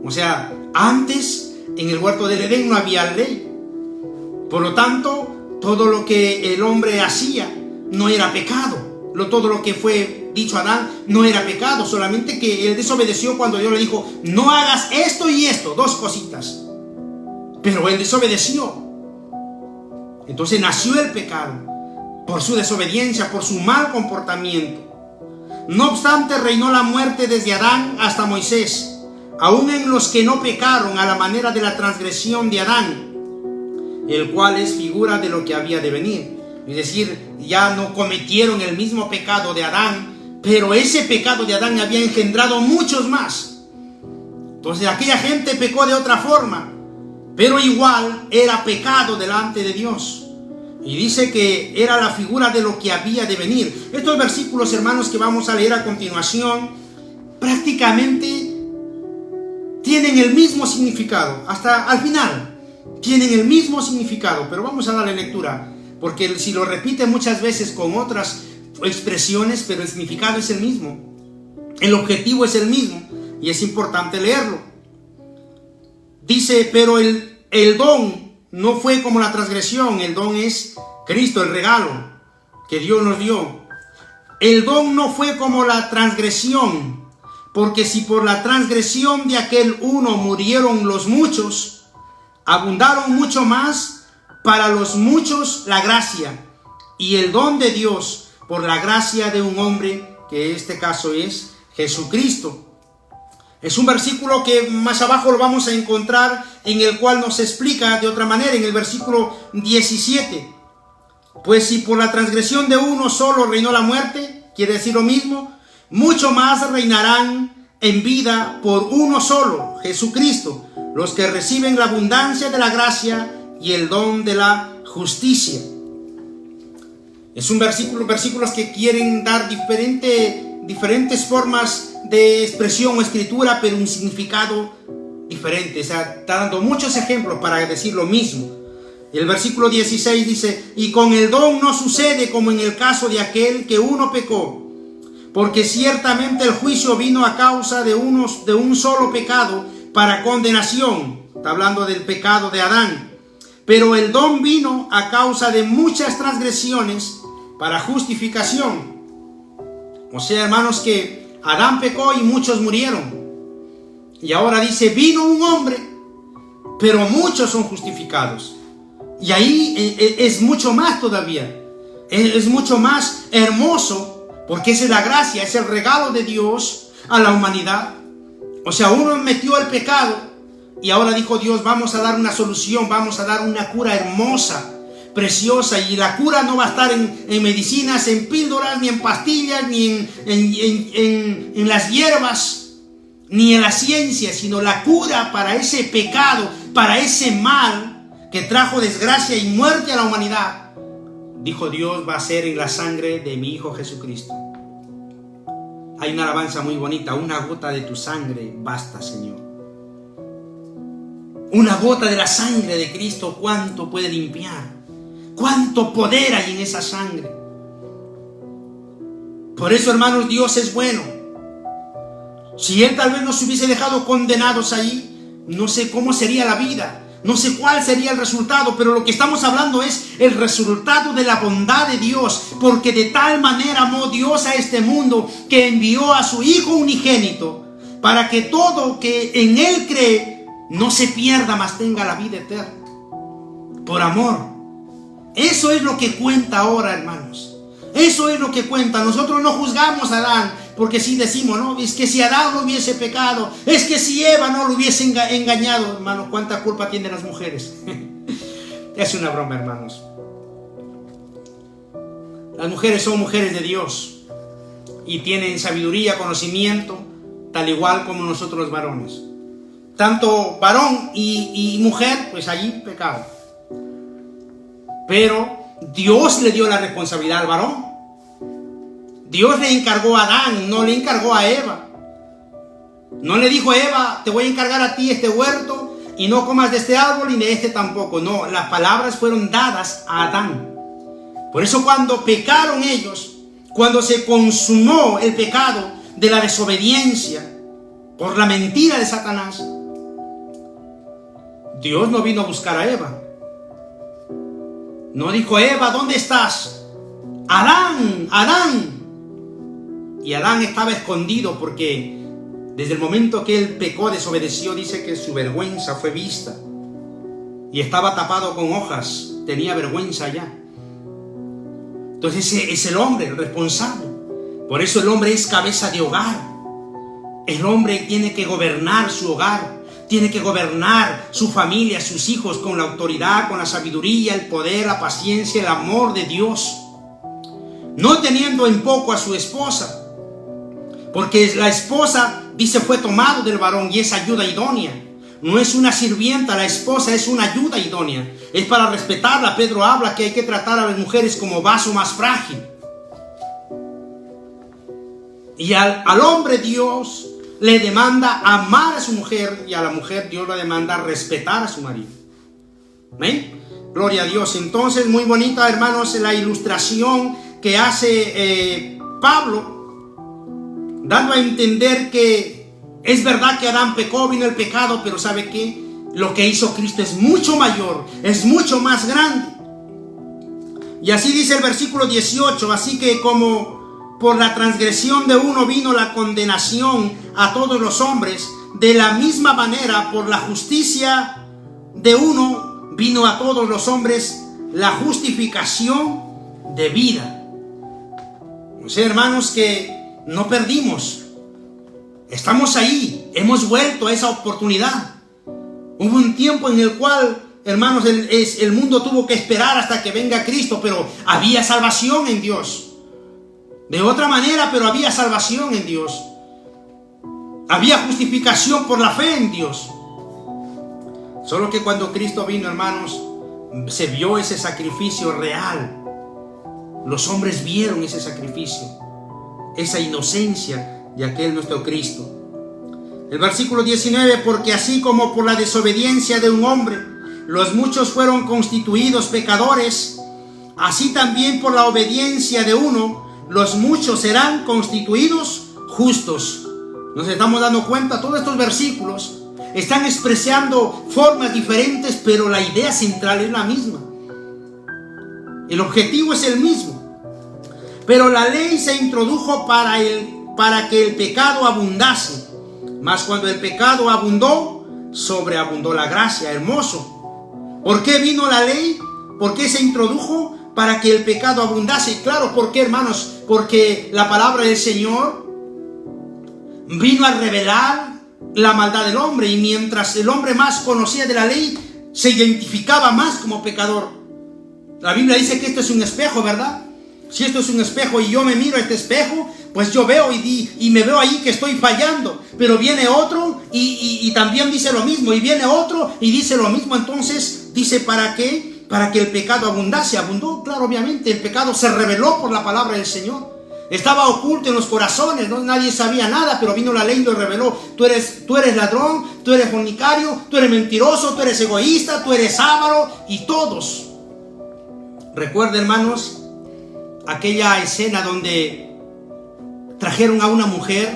Speaker 2: O sea, antes en el huerto del Edén no había ley. Por lo tanto, todo lo que el hombre hacía no era pecado. Todo lo que fue dicho a Adán no era pecado. Solamente que él desobedeció cuando Dios le dijo: no hagas esto y esto, dos cositas. Pero él desobedeció. Entonces nació el pecado por su desobediencia, por su mal comportamiento. No obstante, reinó la muerte desde Adán hasta Moisés, aun en los que no pecaron a la manera de la transgresión de Adán, el cual es figura de lo que había de venir. Es decir, ya no cometieron el mismo pecado de Adán, pero ese pecado de Adán había engendrado muchos más. Entonces aquella gente pecó de otra forma, pero igual era pecado delante de Dios. Y dice que era la figura de lo que había de venir. Estos versículos, hermanos, que vamos a leer a continuación, prácticamente tienen el mismo significado. Hasta al final tienen el mismo significado. Pero vamos a darle lectura, porque si lo repite muchas veces con otras expresiones, pero el significado es el mismo, el objetivo es el mismo, y es importante leerlo. Dice: pero el don no fue como la transgresión. El don es Cristo, el regalo que Dios nos dio. El don no fue como la transgresión, porque si por la transgresión de aquel uno murieron los muchos, abundaron mucho más para los muchos la gracia y el don de Dios por la gracia de un hombre, que en este caso es Jesucristo. Es un versículo que más abajo lo vamos a encontrar, en el cual nos explica de otra manera, en el versículo 17. Pues si por la transgresión de uno solo reinó la muerte, quiere decir lo mismo, mucho más reinarán en vida por uno solo, Jesucristo, los que reciben la abundancia de la gracia y el don de la justicia. Es un versículos que quieren dar diferentes formas de expresión o escritura, pero un significado diferente. O sea, está dando muchos ejemplos para decir lo mismo. El versículo 16 dice: y con el don no sucede como en el caso de aquel que uno pecó, porque ciertamente el juicio vino a causa de un solo pecado para condenación. Está hablando del pecado de Adán. Pero el don vino a causa de muchas transgresiones para justificación. O sea, hermanos, que Adán pecó y muchos murieron. Y ahora dice: vino un hombre, pero muchos son justificados. Y ahí es mucho más todavía. Es mucho más hermoso Porque esa es la gracia, es el regalo de Dios a la humanidad. O sea, uno metió el pecado y ahora dijo Dios, vamos a dar una solución, vamos a dar una cura hermosa, preciosa. Y la cura no va a estar en medicinas, en píldoras, ni en pastillas, ni en las hierbas, ni en la ciencia, sino la cura para ese pecado, para ese mal que trajo desgracia y muerte a la humanidad. Dijo Dios, va a ser en la sangre de mi Hijo Jesucristo. Hay una alabanza muy bonita, una gota de tu sangre basta, Señor. Una gota de la sangre de Cristo, ¿cuánto puede limpiar? ¿Cuánto poder hay en esa sangre? Por eso, hermanos, Dios es bueno. Si Él tal vez nos hubiese dejado condenados ahí, no sé cómo sería la vida. No sé cuál sería el resultado, pero lo que estamos hablando es el resultado de la bondad de Dios, porque de tal manera amó Dios a este mundo que envió a su Hijo unigénito para que todo que en Él cree no se pierda, mas tenga la vida eterna. Por amor. Eso es lo que cuenta ahora, hermanos. Eso es lo que cuenta. Nosotros no juzgamos a Adán, porque si decimos, no, es que si Adán no hubiese pecado, es que si Eva no lo hubiese engañado, hermanos, ¿cuánta culpa tienen las mujeres? Es una broma, hermanos. Las mujeres son mujeres de Dios y tienen sabiduría, conocimiento, tal igual como nosotros los varones. Tanto varón y mujer, pues allí pecado. Pero Dios le dio la responsabilidad al varón. Dios le encargó a Adán, no le encargó a Eva. No le dijo a Eva, te voy a encargar a ti este huerto y no comas de este árbol y de este tampoco. No, las palabras fueron dadas a Adán. Por eso cuando pecaron ellos, cuando se consumó el pecado de la desobediencia por la mentira de Satanás, Dios no vino a buscar a Eva. No dijo, Eva, ¿dónde estás? Adán, Adán. Y Adán estaba escondido porque desde el momento que él pecó, desobedeció, dice que su vergüenza fue vista. Y estaba tapado con hojas, tenía vergüenza ya. Entonces ese es el hombre, el responsable. Por eso el hombre es cabeza de hogar. El hombre tiene que gobernar su hogar. Tiene que gobernar su familia, sus hijos, con la autoridad, con la sabiduría, el poder, la paciencia, el amor de Dios. No teniendo en poco a su esposa. Porque la esposa, dice, fue tomado del varón y es ayuda idónea. No es una sirvienta, la esposa es una ayuda idónea. Es para respetarla. Pedro habla que hay que tratar a las mujeres como vaso más frágil. Y al hombre Dios le demanda amar a su mujer, y a la mujer Dios le demanda respetar a su marido. ¿Ven? Gloria a Dios. Entonces, muy bonita, hermanos, la ilustración que hace Pablo, dando a entender que es verdad que Adán pecó, vino el pecado, pero ¿sabe qué? Lo que hizo Cristo es mucho mayor, es mucho más grande. Y así dice el versículo 18, así que como por la transgresión de uno vino la condenación a todos los hombres, de la misma manera por la justicia de uno vino a todos los hombres la justificación de vida. O sea, hermanos, que no perdimos. Estamos ahí, hemos vuelto a esa oportunidad. Hubo un tiempo en el cual, hermanos, el mundo tuvo que esperar hasta que venga Cristo, pero había salvación en Dios. De otra manera, pero había salvación en Dios. Había justificación por la fe en Dios. Solo que cuando Cristo vino, hermanos, se vio ese sacrificio real. Los hombres vieron ese sacrificio, esa inocencia de aquel nuestro Cristo. El versículo 19, porque así como por la desobediencia de un hombre los muchos fueron constituidos pecadores, así también por la obediencia de uno los muchos serán constituidos justos. Nos estamos dando cuenta, todos estos versículos están expresando formas diferentes, pero la idea central es la misma. El objetivo es el mismo. Pero la ley se introdujo para que el pecado abundase. Mas cuando el pecado abundó, sobreabundó la gracia. Hermoso. ¿Por qué vino la ley? ¿Por qué se introdujo? para que el pecado abundase. Claro, ¿por qué, hermanos? Porque la palabra del Señor vino a revelar la maldad del hombre, y mientras el hombre más conocía de la ley, se identificaba más como pecador. La Biblia dice que esto es un espejo, ¿verdad? Si esto es un espejo y yo me miro a este espejo, pues yo veo y me veo ahí que estoy fallando. Pero viene otro y también dice lo mismo, y viene otro y dice lo mismo. Entonces dice, ¿para qué? Para que el pecado abundase. Abundó, claro, obviamente. El pecado se reveló por la palabra del Señor. Estaba oculto en los corazones, ¿no? Nadie sabía nada, pero vino la ley y lo reveló. Tú eres ladrón, tú eres fornicario, tú eres mentiroso, tú eres egoísta, tú eres avaro, y todos. Recuerda, hermanos, aquella escena donde trajeron a una mujer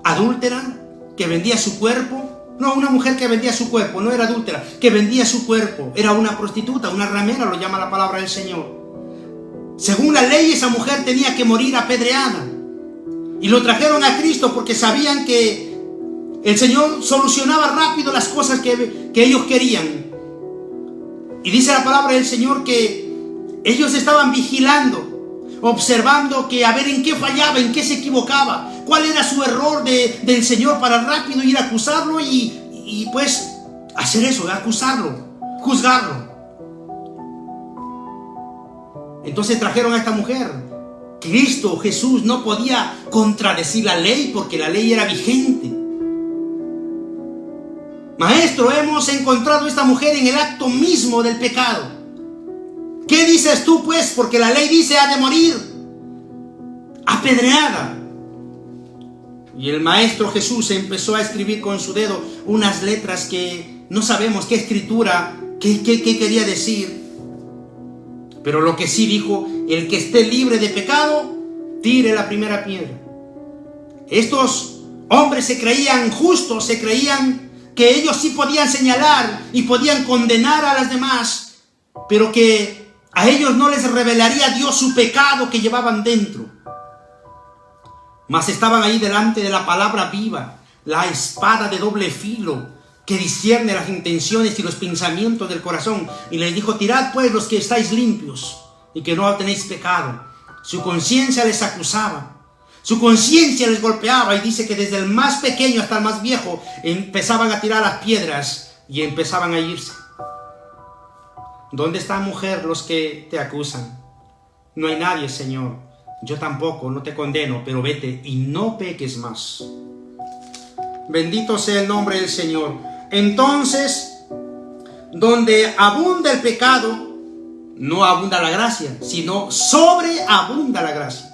Speaker 2: adúltera que vendía su cuerpo. No, una mujer que vendía su cuerpo, no era adúltera, que vendía su cuerpo. Era una prostituta, una ramera, lo llama la palabra del Señor. Según la ley, esa mujer tenía que morir apedreada. Y lo trajeron a Cristo porque sabían que el Señor solucionaba rápido las cosas que ellos querían. Y dice la palabra del Señor que ellos estaban vigilando, observando que a ver en qué fallaba, en qué se equivocaba, cuál era su error del Señor, para rápido ir a acusarlo y pues hacer eso, acusarlo, juzgarlo. Entonces trajeron a esta mujer. Cristo Jesús no podía contradecir la ley porque la ley era vigente. Maestro, hemos encontrado a esta mujer en el acto mismo del pecado. ¿Qué dices tú, pues? Porque la ley dice ha de morir apedreada. Y el Maestro Jesús empezó a escribir con su dedo unas letras que no sabemos qué escritura, qué quería decir. Pero lo que sí dijo: el que esté libre de pecado, tire la primera piedra. Estos hombres se creían justos, se creían que ellos sí podían señalar y podían condenar a las demás, pero que a ellos no les revelaría Dios su pecado que llevaban dentro. Mas estaban ahí delante de la palabra viva, la espada de doble filo, que discierne las intenciones y los pensamientos del corazón. Y les dijo: tirad pues los que estáis limpios y que no tenéis pecado. Su conciencia les acusaba, su conciencia les golpeaba, y dice que desde el más pequeño hasta el más viejo empezaban a tirar las piedras y empezaban a irse. ¿Dónde están, mujer, los que te acusan? No hay nadie, Señor. Yo tampoco, no te condeno, pero vete y no peques más. Bendito sea el nombre del Señor. Entonces, donde abunda el pecado, no abunda la gracia, sino sobreabunda la gracia.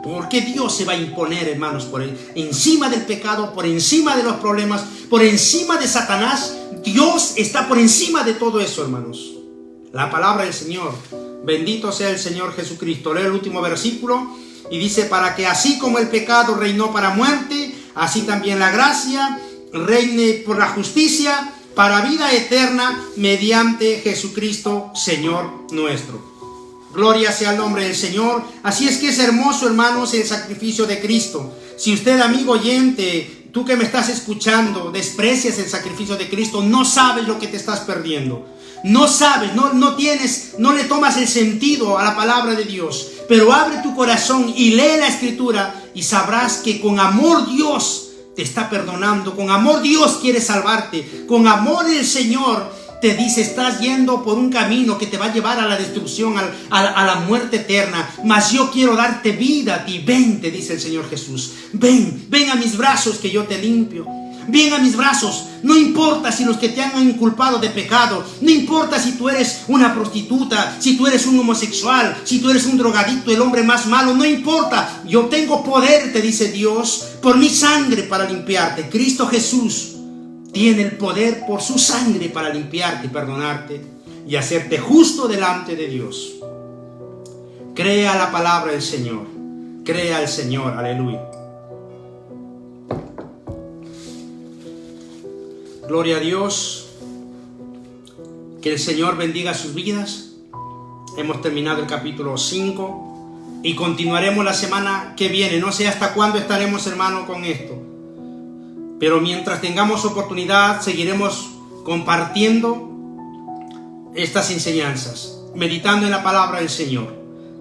Speaker 2: Porque Dios se va a imponer, hermanos, por encima del pecado, por encima de los problemas, por encima de Satanás. Dios está por encima de todo eso, hermanos. La palabra del Señor. Bendito sea el Señor Jesucristo. Leo el último versículo y dice: para que así como el pecado reinó para muerte, así también la gracia reine por la justicia para vida eterna mediante Jesucristo Señor nuestro. Gloria sea el nombre del Señor. Así es que es hermoso, hermanos, el sacrificio de Cristo. Si usted, amigo oyente, tú que me estás escuchando, desprecias el sacrificio de Cristo, no sabes lo que te estás perdiendo. No sabes, no le tomas el sentido a la palabra de Dios. Pero abre tu corazón y lee la Escritura y sabrás que con amor Dios te está perdonando, con amor Dios quiere salvarte, con amor el Señor te dice: estás yendo por un camino que te va a llevar a la destrucción, a la muerte eterna, mas yo quiero darte vida a ti. Ven, te dice el Señor Jesús, ven a mis brazos que yo te limpio. Ven a mis brazos. No importa si los que te han inculpado de pecado, no importa si tú eres una prostituta, si tú eres un homosexual, si tú eres un drogadicto, el hombre más malo, no importa. Yo tengo poder, te dice Dios, por mi sangre para limpiarte. Cristo Jesús tiene el poder por su sangre para limpiarte y perdonarte y hacerte justo delante de Dios. Crea la palabra del Señor. Crea al Señor. Aleluya. Gloria a Dios. Que el Señor bendiga sus vidas. Hemos terminado el capítulo 5 y continuaremos la semana que viene. No sé hasta cuándo estaremos, hermano, con esto, pero mientras tengamos oportunidad seguiremos compartiendo estas enseñanzas. meditando en la palabra del Señor,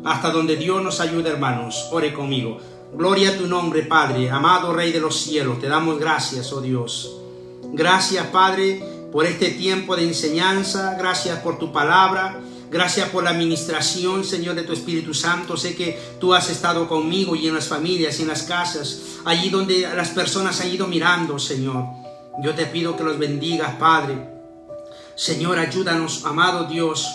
Speaker 2: hasta donde Dios nos ayude, hermanos. Ore conmigo. Gloria a tu nombre, Padre, amado Rey de los cielos. Te damos gracias, oh Dios. Gracias, Padre, por este tiempo de enseñanza. Gracias por tu palabra. Gracias por la administración, Señor, de tu Espíritu Santo. Sé que tú has estado conmigo y en las familias y en las casas, allí donde las personas han ido mirando, Señor. Yo te pido que los bendigas, Padre. Señor, ayúdanos, amado Dios,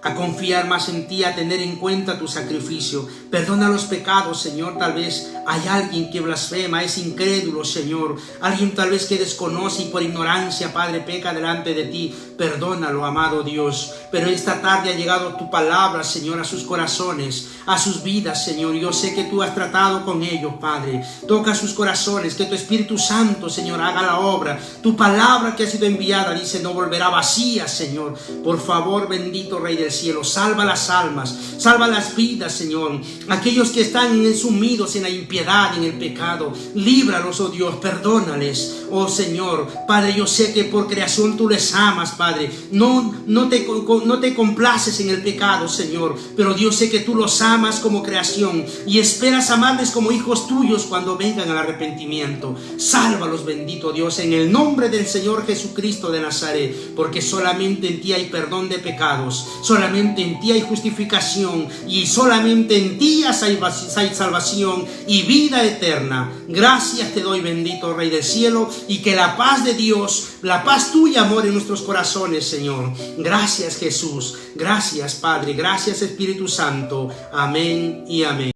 Speaker 2: a confiar más en ti, a tener en cuenta tu sacrificio. Perdona los pecados, Señor. Tal vez hay alguien que blasfema, es incrédulo, Señor. Alguien tal vez que desconoce y por ignorancia, Padre, peca delante de ti. Perdónalo, amado Dios. Pero esta tarde ha llegado tu palabra, Señor, a sus corazones, a sus vidas, Señor. Yo sé que tú has tratado con ellos, Padre. Toca sus corazones, que tu Espíritu Santo, Señor, haga la obra. Tu palabra que ha sido enviada, dice, no volverá vacía, Señor. Por favor, bendito Rey del cielo, salva las almas, salva las vidas, Señor. Aquellos que están sumidos en la impiedad, en el pecado, líbralos, oh Dios, perdónales, oh Señor. Padre, yo sé que por creación tú les amas, Padre. No te complaces en el pecado, Señor, pero Dios, sé que tú los amas como creación y esperas amarles como hijos tuyos cuando vengan al arrepentimiento. Sálvalos, bendito Dios, en el nombre del Señor Jesucristo de Nazaret, porque solamente en ti hay perdón de pecados, solamente en ti hay justificación y solamente en ti hay salvación y vida eterna. Gracias te doy, bendito Rey del cielo, y que la paz de Dios, la paz tuya, amor en nuestros corazones, Señor. Gracias, Jesús. Gracias, Padre. Gracias, Espíritu Santo. Amén y amén.